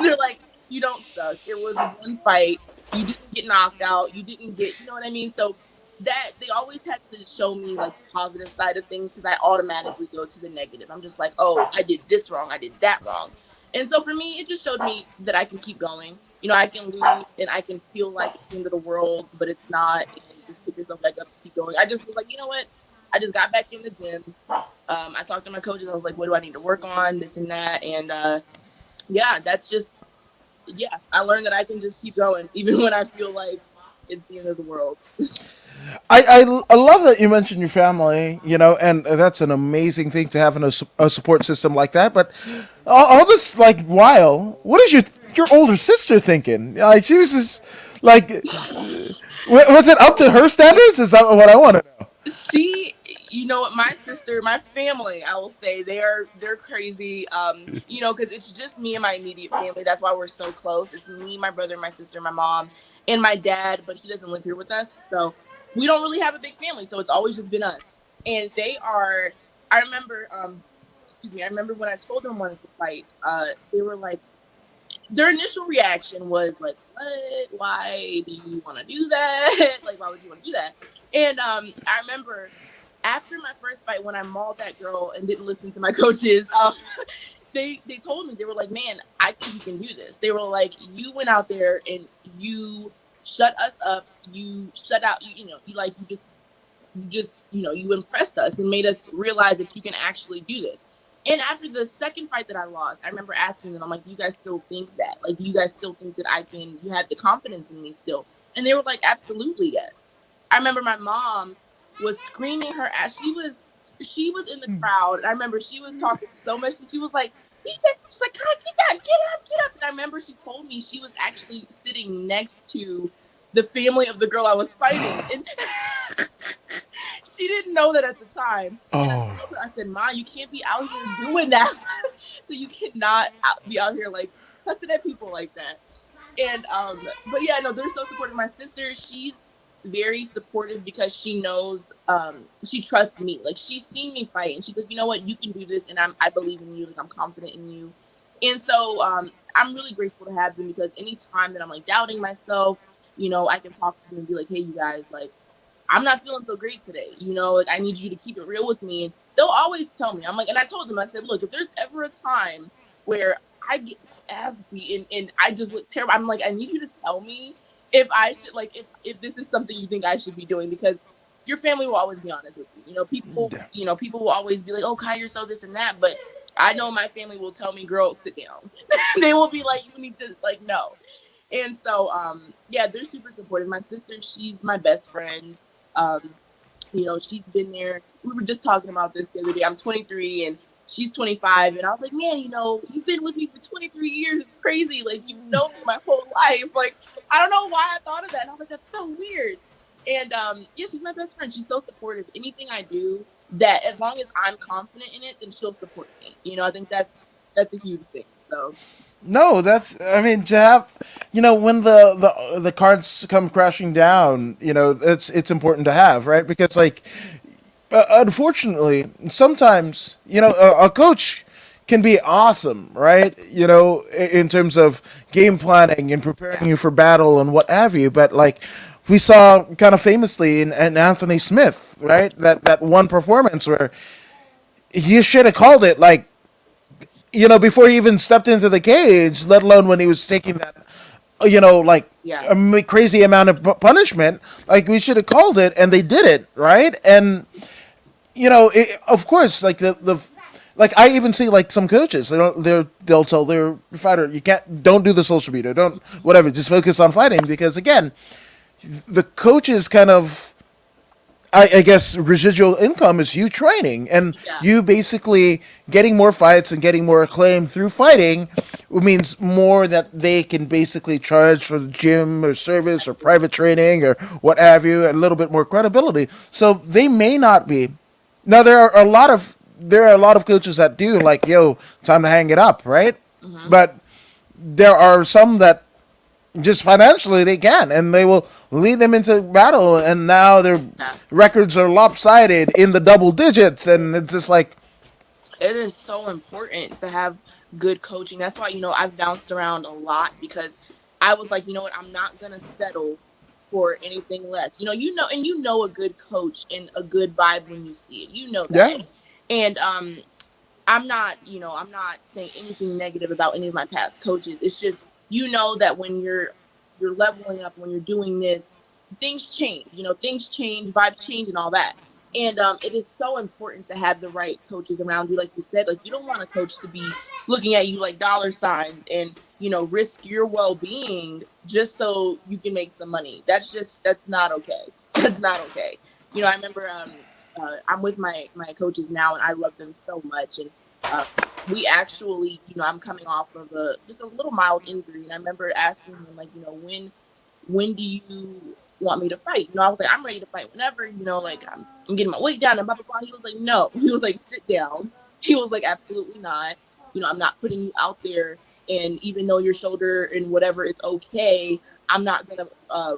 C: They're like, you don't suck. It was one fight. You didn't get knocked out. You didn't get, you know what I mean? So that they always had to show me like the positive side of things, because I automatically go to the negative. I'm just like, oh, I did this wrong. I did that wrong. And so for me, it just showed me that I can keep going. I can lose and I can feel like it's the end of the world, but it's not. And just pick yourself back up and keep going. I just was like, you know what? I just got back in the gym. I talked to my coaches. I was like, what do I need to work on? This and that. And yeah, that's just, yeah, I learned that I can just keep going, even when I feel like it's the end of the world.
B: I love that you mentioned your family, and that's an amazing thing to have in a support system like that. But all this, like, while, what is your older sister thinking? Like, she was just, like, was it up to her standards? Is that what I want to know?
C: She, what, my sister, my family, I will say they're crazy. Because it's just me and my immediate family. That's why we're so close. It's me, my brother, my sister, my mom, and my dad, but he doesn't live here with us, so we don't really have a big family. So it's always just been us. And they are. I remember. Excuse me. I remember when I told them I wanted to fight. They were like, their initial reaction was like, "What? Why do you want to do that? Like, why would you want to do that?" And I remember after my first fight, when I mauled that girl and didn't listen to my coaches, they told me, they were like, "Man, I think you can do this." They were like, "You went out there and you shut us up. You shut out. You impressed us and made us realize that you can actually do this." And after the second fight that I lost, I remember asking them, I'm like, "Do you guys still think that? Like, do you guys still think that I can? You have the confidence in me still?" And they were like, "Absolutely, yes." I remember my mom was screaming her ass. She was in the crowd, and I remember she was talking so much, and she was like, she's like, "God, get up!" And I remember she told me she was actually sitting next to the family of the girl I was fighting, and she didn't know that at the time. And I
B: Oh,
C: told her, I said, "Ma, you can't be out here doing that. So you cannot be out here like cussing at people like that." And but yeah, no, they're so supportive. My sister, she's very supportive because she knows, she trusts me. Like, she's seen me fight, and she's like, "You know what, you can do this, and I believe in you. Like, I'm confident in you." And so I'm really grateful to have them, because anytime that I'm like doubting myself, I can talk to them and be like, "Hey, you guys, like, I'm not feeling so great today. Like, I need you to keep it real with me." And they'll always tell me. I'm like, and I told them, I said, "Look, if there's ever a time where I get ass beat and I just look terrible, I'm like, I need you to tell me if I should, like, if this is something you think I should be doing, because your family will always be honest with you. People will always be like, 'Oh, Kai, you're so this and that,' but I know my family will tell me, 'Girl, sit down.'" They will be like, "You need to, like, no." And so, yeah, they're super supportive. My sister, she's my best friend. Um, she's been there. We were just talking about this the other day. I'm 23 and she's 25, and I was like, man, you've been with me for 23 years. It's crazy. Like, you've known me my whole life. Like, I don't know why I thought of that. And I was like, that's so weird. And yeah, she's my best friend. She's so supportive. Anything I do, that as long as I'm confident in it, then she'll support me. I think that's a huge thing. So
B: No, that's. I mean, to have, when the cards come crashing down, it's important to have, right? Because like, unfortunately, sometimes a coach can be awesome, right? In terms of game planning and preparing
C: yeah,
B: you for battle and what have you. But like, we saw kind of famously in Anthony Smith, right? That one performance where he should have called it like before he even stepped into the cage, let alone when he was taking that, like
C: yeah,
B: a crazy amount of punishment. Like we should have called it, and they did it right. And of course, like like I even see like some coaches, they'll tell their fighter, you don't do the social media, don't whatever, just focus on fighting because again, the coaches kind of I guess residual income is you training and
C: yeah.
B: you basically getting more fights and getting more acclaim through fighting means more that they can basically charge for the gym or service or private training or what have you, a little bit more credibility. So they may not be. Now there are a lot of coaches that do like, yo, time to hang it up, right?
C: Hmm.
B: But there are some that just financially they can and they will lead them into battle and now their
C: Yeah.
B: records are lopsided in the double digits and it's just like
C: It is so important to have good coaching. That's why, I've bounced around a lot because I was like, you know what, I'm not gonna settle for anything less. And a good coach and a good vibe when you see it. You know that.
B: yeah,
C: And I'm not saying anything negative about any of my past coaches. It's just that when you're leveling up, when you're doing this, things change. Things change, vibes change, and all that. And it is so important to have the right coaches around you, like you said. Like you don't want a coach to be looking at you like dollar signs and risk your well being just so you can make some money. That's not okay. That's not okay. I remember I'm with my coaches now, and I love them so much. And uh, we actually, I'm coming off of just a little mild injury, and I remember asking him like, when do you want me to fight? I was like, I'm ready to fight whenever. Like I'm getting my weight down and blah blah blah. He was like, no. He was like, sit down. He was like, absolutely not. I'm not putting you out there, and even though your shoulder and whatever is okay, I'm not gonna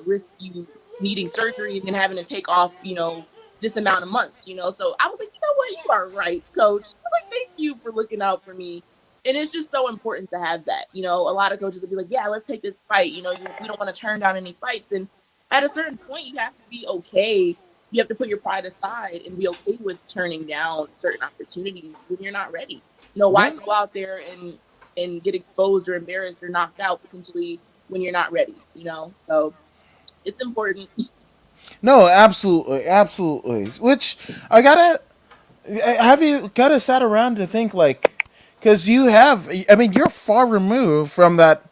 C: risk you needing surgery and then having to take off, this amount of months. So I was like, you know what, you are right, coach. I was like, thank you for looking out for me. And it's just so important to have that. A lot of coaches will be like, yeah, let's take this fight. We don't want to turn down any fights. And at a certain point, you have to be okay. You have to put your pride aside and be okay with turning down certain opportunities when you're not ready. Why
B: yeah.
C: go out there and get exposed or embarrassed or knocked out potentially when you're not ready? So it's important.
B: No, absolutely, absolutely. Which I gotta have you gotta sat around to think like, because you have, I mean, you're far removed from that,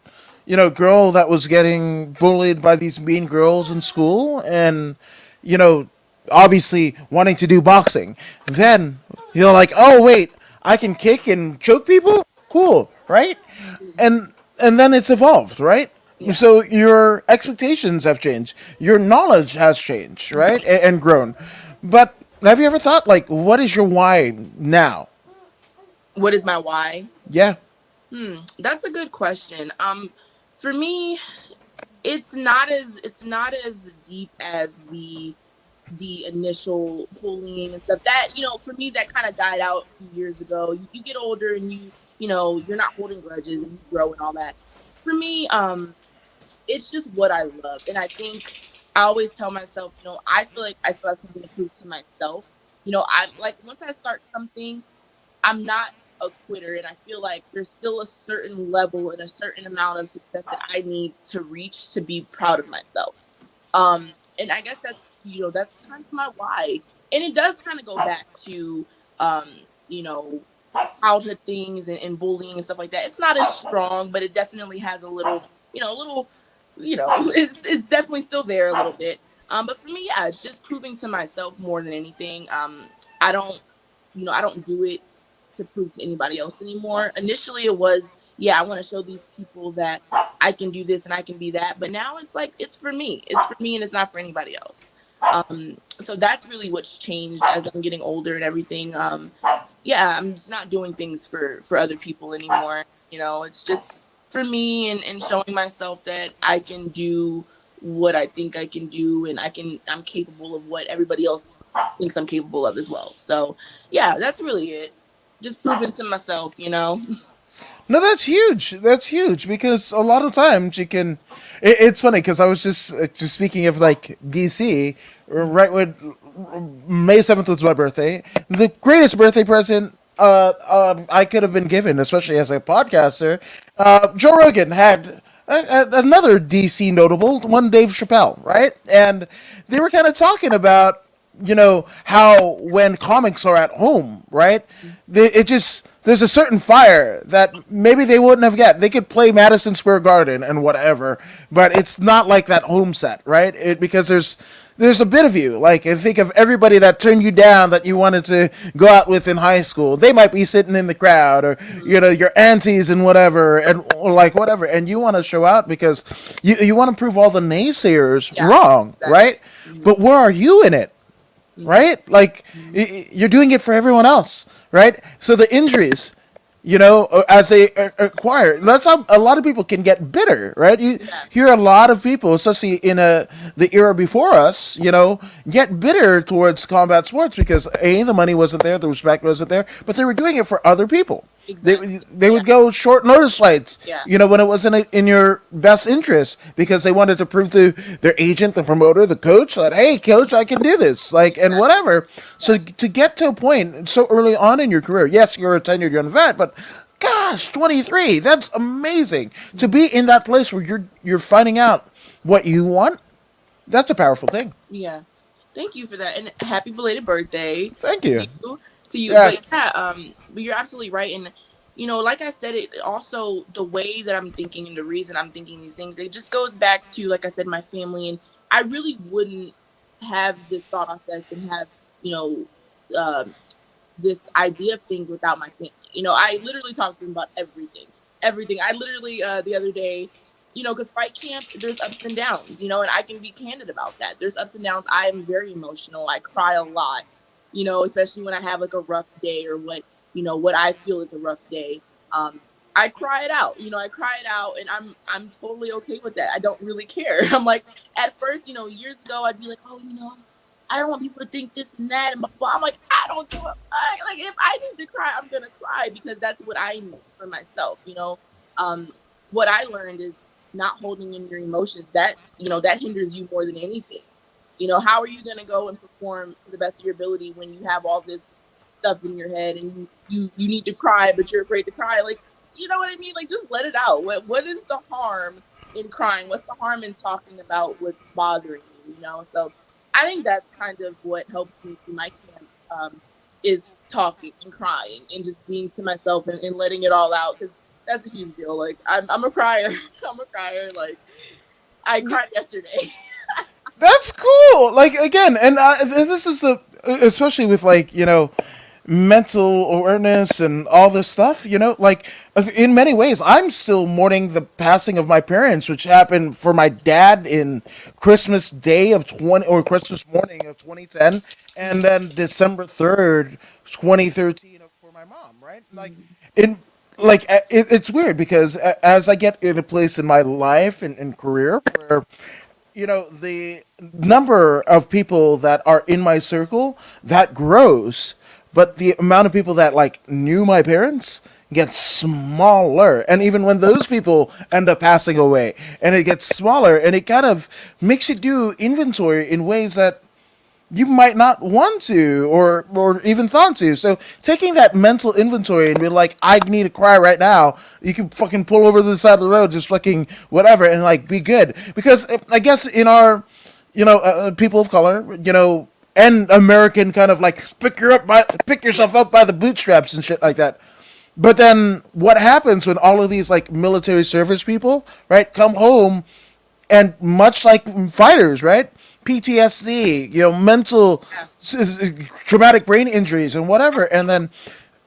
B: girl that was getting bullied by these mean girls in school, and you know, obviously wanting to do boxing. Then you're like, oh wait, I can kick and choke people. Cool, right? And then it's evolved, right?
C: Yeah.
B: So your expectations have changed, your knowledge has changed, right, and grown. But have you ever thought like, what is your why now?
C: What is my why?
B: Yeah,
C: That's a good question. For me, it's not as deep as the initial bullying and stuff. That for me, that kind of died out a few years ago. You get older and you're not holding grudges and you grow and all that. For me, it's just what I love, and I think I always tell myself, I feel like I still have something to prove to myself. I'm like, once I start something, I'm not a quitter, and I feel like there's still a certain level and a certain amount of success that I need to reach to be proud of myself. And I guess that's kind of my why, and it does kind of go back to um, you know, childhood things and bullying and stuff like that. It's not as strong, but it definitely has a little, a little. it's definitely still there a little bit. But for me, yeah, it's just proving to myself more than anything. I don't, I don't do it to prove to anybody else anymore. Initially, it was, yeah, I want to show these people that I can do this and I can be that. But now it's like it's for me. It's for me, and it's not for anybody else. So that's really what's changed as I'm getting older and everything. Yeah, I'm just not doing things for other people anymore. It's just for me and showing myself that I can do what I think I can do, and I'm capable of what everybody else thinks I'm capable of as well. So yeah, that's really it. Just proving to myself.
B: No, that's huge. That's huge because a lot of times you can. It's funny because I was just speaking of like DC, right when May 7th was my birthday. The greatest birthday present I could have been given, especially as a podcaster. Joe Rogan had another DC notable, one Dave Chappelle, right? And they were kind of talking about how when comics are at home, right? It just there's a certain fire that maybe they wouldn't have got. They could play Madison Square Garden and whatever, but it's not like that home set, right? Because there's a bit of you. Like, I think of everybody that turned you down that you wanted to go out with in high school. They might be sitting in the crowd, or your aunties and whatever, and or like whatever, and you want to show out because you want to prove all the naysayers wrong,
C: exactly.
B: right? But where are you in it? Right? Like, you're doing it for everyone else, right? So the injuries, as they acquire, that's how a lot of people can get bitter, right? You hear a lot of people, especially in the era before us, get bitter towards combat sports because the money wasn't there, the respect wasn't there, but they were doing it for other people.
C: Exactly.
B: They would go short notice fights,
C: Yeah.
B: when it wasn't in your best interest because they wanted to prove to their agent, the promoter, the coach that, hey, coach, I can do this, like, and whatever. So to get to a point so early on in your career, yes, you're a tenured young vet, but gosh, 23, that's amazing. To be in that place where you're finding out what you want, that's a powerful thing.
C: Yeah. Thank you for that, and happy belated birthday.
B: Thank you.
C: To you.
B: Yeah.
C: But yeah, but you're absolutely right. And like I said, it also the way that I'm thinking and the reason I'm thinking these things, it just goes back to, like I said, my family. And I really wouldn't have this thought process and have, you know, this idea of things without my family. I literally talk to them about everything. Everything. I literally the other day, because fight camp, there's ups and downs, and I can be candid about that. There's ups and downs. I am very emotional. I cry a lot, especially when I have like a rough day or what I feel is a rough day. I cry it out. I cry it out, and I'm totally okay with that. I don't really care. I'm like, at first, years ago, I'd be like, oh, I don't want people to think this and that, and blah, blah. I'm like, I don't give a fuck. Like, if I need to cry, I'm gonna cry because that's what I need for myself. What I learned is not holding in your emotions. That hinders you more than anything. How are you gonna go and perform to the best of your ability when you have all this stuff in your head and you need to cry, but you're afraid to cry? Like, you know what I mean? Like, just let it out. What is the harm in crying? What's the harm in talking about what's bothering you? So I think that's kind of what helps me through my camps, is talking and crying and just being to myself and letting it all out, because that's a huge deal. Like, I'm a crier. I'm a crier. Like, I cried yesterday.
B: That's cool. Like, again, and this is especially with like mental awareness and all this stuff. Like, in many ways, I'm still mourning the passing of my parents, which happened for my dad in Christmas Day of 20 or Christmas morning of 2010, and then December 3rd, 2013 for my mom. Right, like in. Like, it's weird because as I get in a place in my life and career where the number of people that are in my circle that grows, but the amount of people that like knew my parents gets smaller. And even when those people end up passing away, and it gets smaller, and it kind of makes you do inventory in ways that you might not want to or even thought to. So taking that mental inventory and being like, I need to cry right now. You can fucking pull over to the side of the road, just fucking whatever, and like be good. Because I guess in our, people of color, and American kind of like pick yourself up by the bootstraps and shit like that. But then what happens when all of these like military service people, right, come home And much like fighters, right? PTSD, mental
C: Yeah.
B: traumatic brain injuries and whatever, and then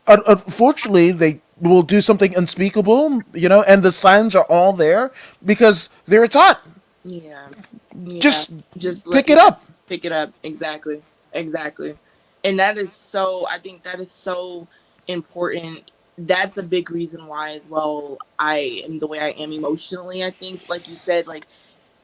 B: unfortunately they will do something unspeakable, and the signs are all there because they were taught,
C: Yeah. Yeah.
B: just
C: Just let
B: pick it
C: yeah,
B: up.
C: pick it up. Exactly. Exactly. And that is so I think that is so important. That's a big reason why as well I am the way I am emotionally. I think like you said, like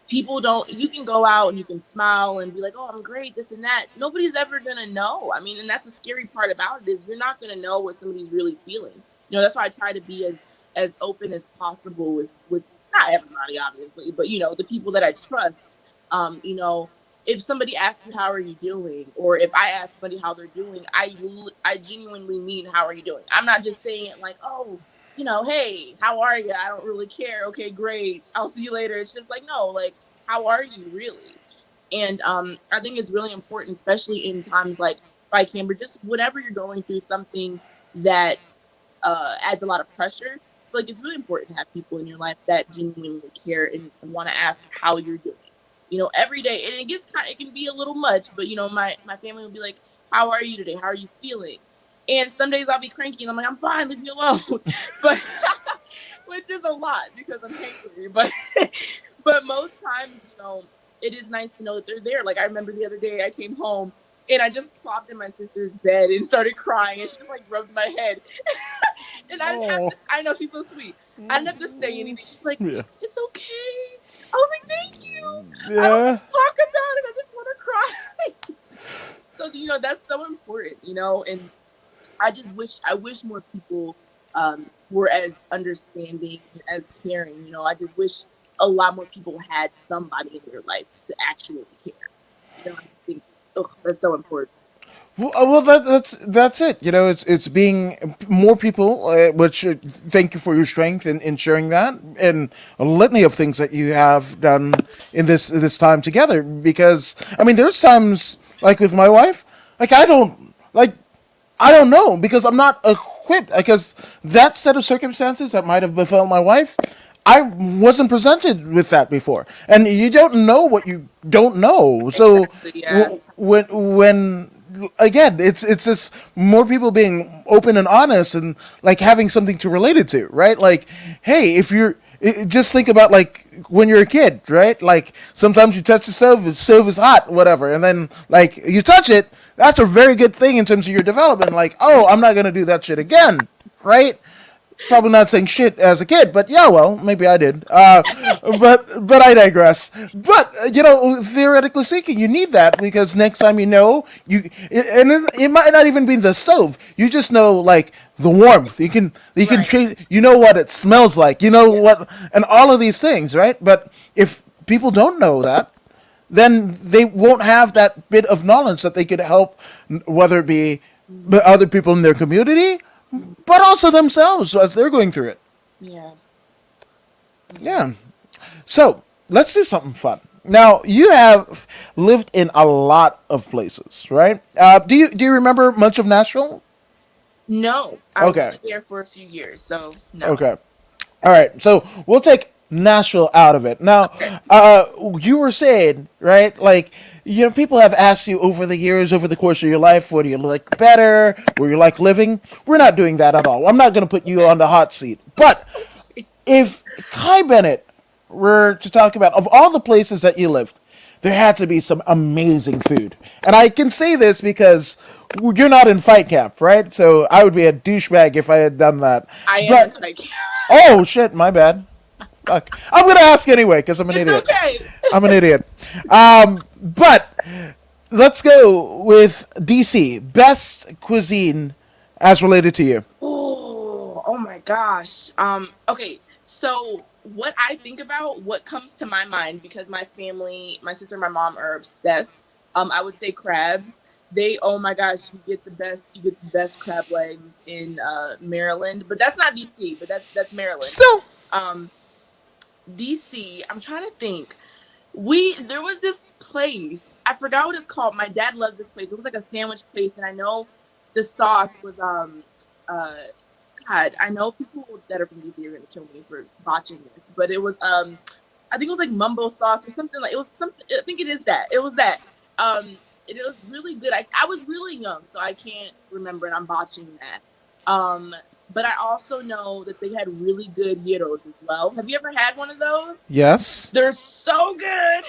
C: people don't you can go out and you can smile and be like, oh, I'm great, this and that. Nobody's ever gonna know. I mean, and that's the scary part about it is you're not gonna know what somebody's really feeling. That's why I try to be as open as possible with not everybody obviously, but the people that I trust. You know, if somebody asks me how are you doing, or if I ask somebody how they're doing, I genuinely mean how are you doing. I'm not just saying it like, oh, hey, how are you? I don't really care. Okay, great. I'll see you later. It's just like, no, like, how are you really? And I think it's really important, especially in times like fight camp or just whenever you're going through something that adds a lot of pressure. Like it's really important to have people in your life that genuinely care and want to ask how you're doing. Every day, and it can be a little much, but my family will be like, "How are you today? How are you feeling?" And some days I'll be cranky and I'm like, "I'm fine, leave me alone," but which is a lot because I'm hangry. But most times, it is nice to know that they're there. Like I remember the other day I came home and I just plopped in my sister's bed and started crying, and she just like rubbed my head. And I didn't have
B: Oh,
C: to. I know she's so sweet. I didn't have to say anything. She's like,
B: yeah,
C: "It's okay." I was like, "Thank you. I don't
B: yeah.
C: want to talk about it. I just want to cry." So that's so important. And I wish more people were as understanding and as caring. I just wish a lot more people had somebody in their life to actually care. I just think, oh, that's so important.
B: Well, that's it. It's being more people. Which thank you for your strength in sharing that, and a litany of things that you have done in this time together. Because I mean, there's times like with my wife, like I don't know because I'm not equipped. Because that set of circumstances that might have befell my wife, I wasn't presented with that before, and you don't know what you don't know. So
C: Exactly. Yeah.
B: when again, it's just more people being open and honest and like having something to relate it to, right? Like, hey, if you're just think about like when you're a kid, right? Like sometimes you touch the stove is hot, whatever, and then like you touch it. That's a very good thing in terms of your development. Like, oh, I'm not gonna do that shit again, right? Probably not saying shit as a kid, but yeah, well, maybe I did. But I digress. But theoretically speaking, you need that because next time and it might not even be the stove. You just know like the warmth. You can
C: Right.
B: trace. You know what it smells like. You know
C: Yeah.
B: what, and all of these things, right? But if people don't know that, then they won't have that bit of knowledge that they could help, whether it be other people in their community,
C: Mhm.
B: but also themselves as they're going through it.
C: Yeah. Yeah.
B: Yeah. So let's do something fun. Now you have lived in a lot of places, right? Do you remember much of Nashville?
C: No, I was
B: Okay.
C: only there for a few years, so no.
B: Okay. All right. So we'll take Nashville out of it. Now,
C: Okay.
B: you were saying, right? Like, people have asked you over the years, over the course of your life, what do you like better? Where you like living? We're not doing that at all. I'm not going to put you
C: Okay.
B: on the hot seat. But if Kai Bennett were to talk about, of all the places that you lived, there had to be some amazing food. And I can say this because you're not in fight camp, right? So I would be a douchebag if I had done that.
C: I am in
B: But
C: Thai.
B: oh shit, my bad. Fuck. I'm gonna ask anyway because I'm an
C: It's
B: idiot.
C: okay.
B: I'm an idiot. But let's go with DC. Best cuisine as related to you.
C: Oh my gosh. Okay. So what I think about, what comes to my mind, because my family, my sister and my mom are obsessed. I would say crabs. Oh my gosh, you get the best crab legs in Maryland, but that's not DC, but that's Maryland.
B: Still,
C: Um, DC. I'm trying to think. There was this place. I forgot what it's called. My dad loved this place. It was like a sandwich place, and I know the sauce was uh God. I know people that are from DC are gonna kill me for botching this, but it was I think it was like mumbo sauce or something. Like it was something. I think it is that. It was that. It was really good. I was really young, so I can't remember, and I'm botching that. But I also know that they had really good gyros as well. Have you ever had one of those?
B: Yes.
C: They're so good.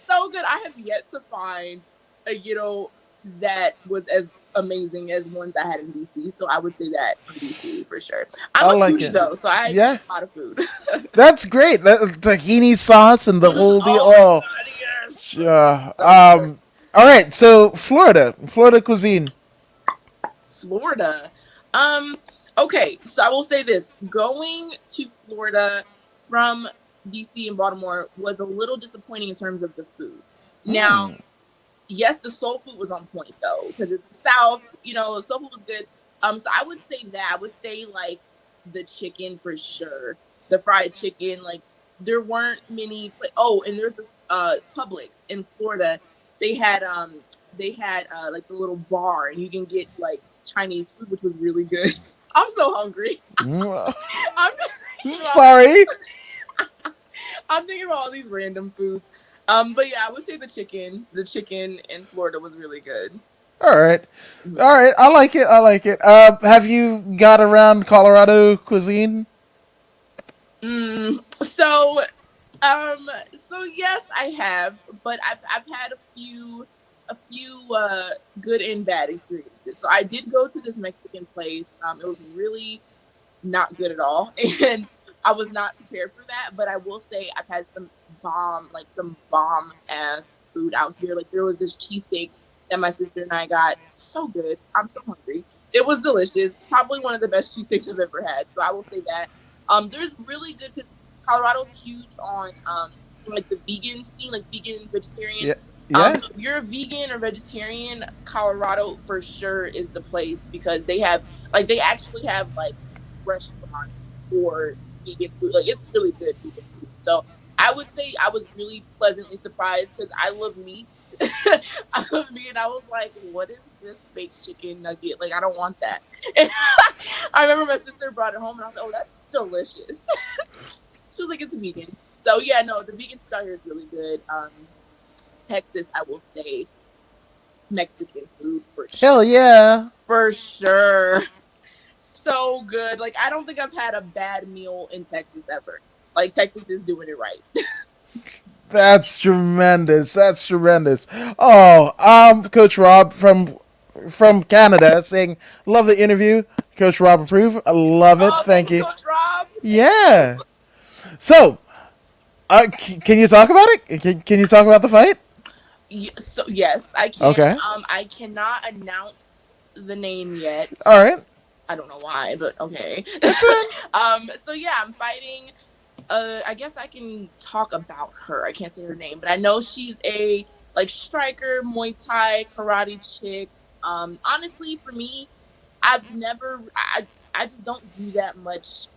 C: So good. I have yet to find a gyro that was as amazing as ones I had in DC. So I would say that in DC for sure. I'm a
B: like
C: foodie
B: it.
C: though, so I eat a lot of food.
B: That's great. That tahini sauce and the whole deal.
C: Oh,
B: Oh,
C: God, yes.
B: yeah. All right. So Florida cuisine.
C: Florida. Okay, so I will say this. Going to Florida from DC and Baltimore was a little disappointing in terms of the food. Now, yes, the soul food was on point though, because it's the South, soul food was good. So I would say that. I would say like the chicken for sure. The fried chicken, like there weren't many and there's this Publix in Florida. They had like the little bar and you can get like Chinese food, which was really good. I'm so hungry.
B: Sorry.
C: I'm thinking about all these random foods. But yeah, I would say the chicken in Florida was really good.
B: All right. I like it. Have you got around Colorado cuisine?
C: So yes, I have, but I've had a few good and bad experiences. So I did go to this Mexican place. It was really not good at all, and I was not prepared for that. But I will say I've had some bomb ass food out here. Like there was this cheesesteak that my sister and I got. So good. I'm so hungry. It was delicious. Probably one of the best cheesesteaks I've ever had. So I will say that. There's really good because Colorado's huge on like the vegan scene, like vegan vegetarian.
B: Yeah.
C: So if you're a vegan or vegetarian, Colorado for sure is the place because they actually have like restaurants for vegan food. Like it's really good vegan food. So I would say I was really pleasantly surprised because I love meat. I love meat, and I was like, "What is this baked chicken nugget? Like, I don't want that." And I remember my sister brought it home, and I was like, "Oh, that's delicious." She was like, "It's vegan." So yeah, no, the vegan food out here is really good. Texas, I will say, Mexican food for sure.
B: Hell yeah.
C: For sure. So good. Like, I don't think I've had a bad meal in Texas ever. Like, Texas is doing it right.
B: That's tremendous. Oh, Coach Rob from Canada saying, love the interview. Coach Rob approve. I love it. Thank you.
C: Coach Rob.
B: Yeah. So, can you talk about it? Can you talk about the fight?
C: So yes, I can.
B: Okay.
C: I cannot announce the name yet.
B: All right.
C: I don't know why, but okay.
B: That's it.
C: So yeah, I'm fighting. I guess I can talk about her. I can't say her name, but I know she's a striker, Muay Thai, karate chick. Honestly, for me, I just don't do that much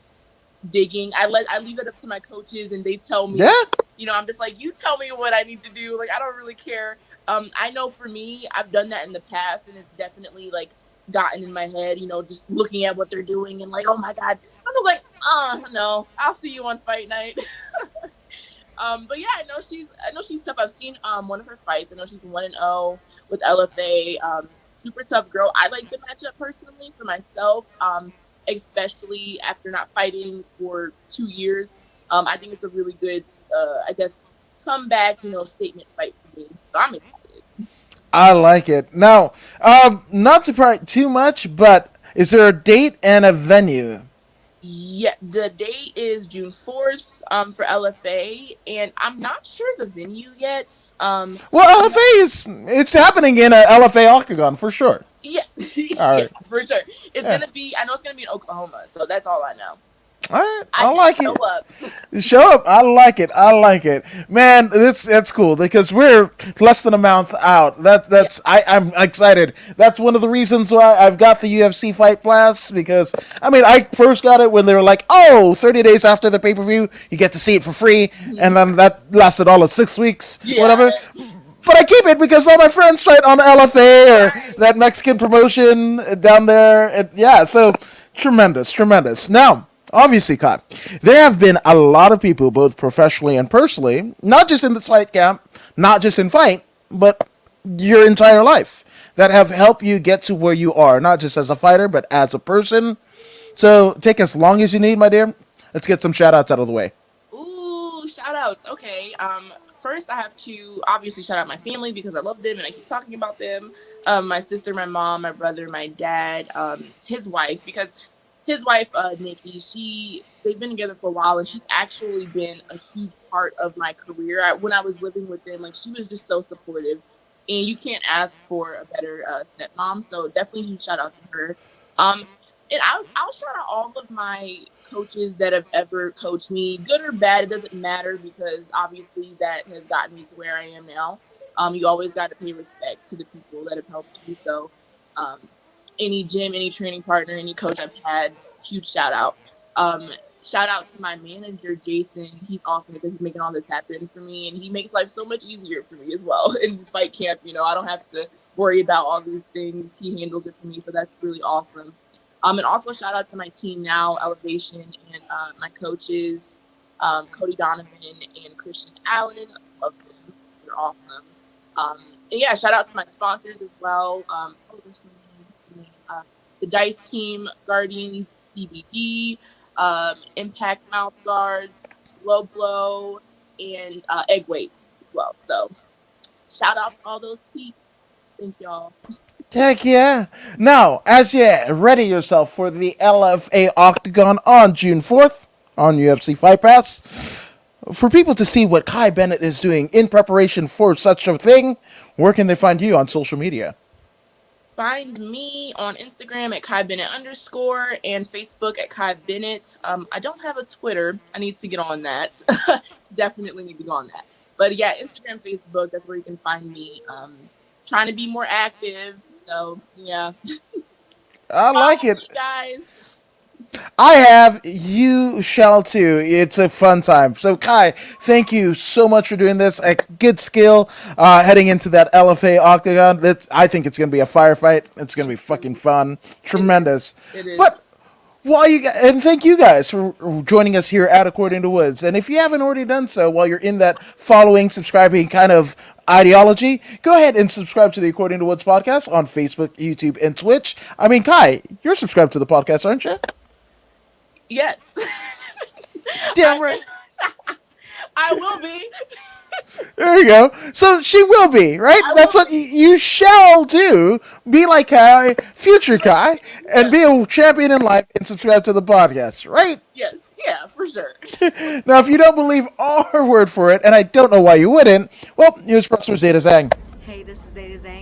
C: digging. I leave it up to my coaches, and they tell me.
B: Yeah.
C: I'm just like, you tell me what I need to do. Like, I don't really care. I know for me, I've done that in the past, and it's definitely gotten in my head. Just looking at what they're doing, and oh my god, I'm like, no, I'll see you on fight night. But yeah, I know she's tough. I've seen one of her fights. I know she's 1-0 with LFA. Super tough girl. I like the matchup personally for myself. Especially after not fighting for 2 years. I think it's a really good, comeback, statement fight for me. So I'm excited.
B: I like it. Now, not to pry too much, but is there a date and a venue?
C: Yeah, the date is June 4th for LFA, and I'm not sure the venue yet.
B: Well, LFA it's happening in a LFA Octagon for sure.
C: Yeah,
B: all right.
C: Yeah, for sure. It's gonna be. I know it's gonna be in Oklahoma, so that's all I know.
B: All right, I like
C: show
B: it.
C: Up.
B: Show up. I like it, man. That's cool because we're less than a month out. I'm excited. That's one of the reasons why I've got the UFC Fight Pass because I first got it when they were like, 30 days after the pay-per-view, you get to see it for free, and then that lasted all of 6 weeks, whatever. But I keep it because all my friends fight on LFA or that Mexican promotion down there. So tremendous. Now, Obviously, Kai, there have been a lot of people, both professionally and personally, not just in this fight camp, not just in fight, but your entire life, that have helped you get to where you are, not just as a fighter, but as a person. So take as long as you need, my dear. Let's get some shout outs out of the way.
C: Ooh, shout outs. Okay. First I have to obviously shout out my family because I love them and I keep talking about them. My sister, my mom, my brother, my dad, his wife, because his wife, Nikki, they've been together for a while and she's actually been a huge part of my career. When I was living with them, like she was just so supportive, and you can't ask for a better stepmom. So definitely huge shout out to her. Um, and I'll shout out all of my coaches that have ever coached me, good or bad. It doesn't matter because obviously that has gotten me to where I am now. You always got to pay respect to the people that have helped you. So, um, any gym, any training partner, any coach I've had, huge shout out. Um, Shout out to my manager, Jason. He's awesome because he's making all this happen for me, and he makes life so much easier for me as well. In fight camp, I don't have to worry about all these things. He handles it for me, so that's really awesome. And also shout out to my team now, Elevation, and my coaches, Cody Donovan and Christian Allen. Love them. They're awesome. And yeah, shout out to my sponsors as well. There's so many. The Dice Team, Guardians, CBD, Impact Mouth Guards, Low Blow, and Egg Weights as well. So shout out to all those peeps. Thank y'all.
B: Heck yeah. Now, as you ready yourself for the LFA Octagon on June 4th on UFC Fight Pass, for people to see what Kai Bennett is doing in preparation for such a thing, where can they find you on social media?
C: Find me on Instagram at Kai Bennett _ and Facebook at Kai Bennett. I don't have a Twitter. I need to get on that. Definitely need to go on that. But yeah, Instagram, Facebook, that's where you can find me. Trying to be more active. So yeah.
B: I like it.
C: Guys.
B: I have. You shall too. It's a fun time. So, Kai, thank you so much for doing this. A good skill heading into that LFA Octagon. I think it's going to be a firefight. It's going to be fucking fun. Tremendous.
C: It is.
B: But and thank you guys for joining us here at According to Woods. And if you haven't already done so, while you're in that following, subscribing kind of ideology, go ahead and subscribe to the According to Woods podcast on Facebook, YouTube, and Twitch. I mean, Kai, you're subscribed to the podcast, aren't you?
C: Yes.
B: Damn right.
C: I will be.
B: There you go. So she will be, right? That's what you shall do. Be like Kai, future Kai, and be a champion in life and subscribe to the podcast, right?
C: Yes. Yeah, for sure.
B: Now, if you don't believe our word for it, and I don't know why you wouldn't, well, here's Professor Zeta Zhang.
D: Hey, this is Zeta Zhang.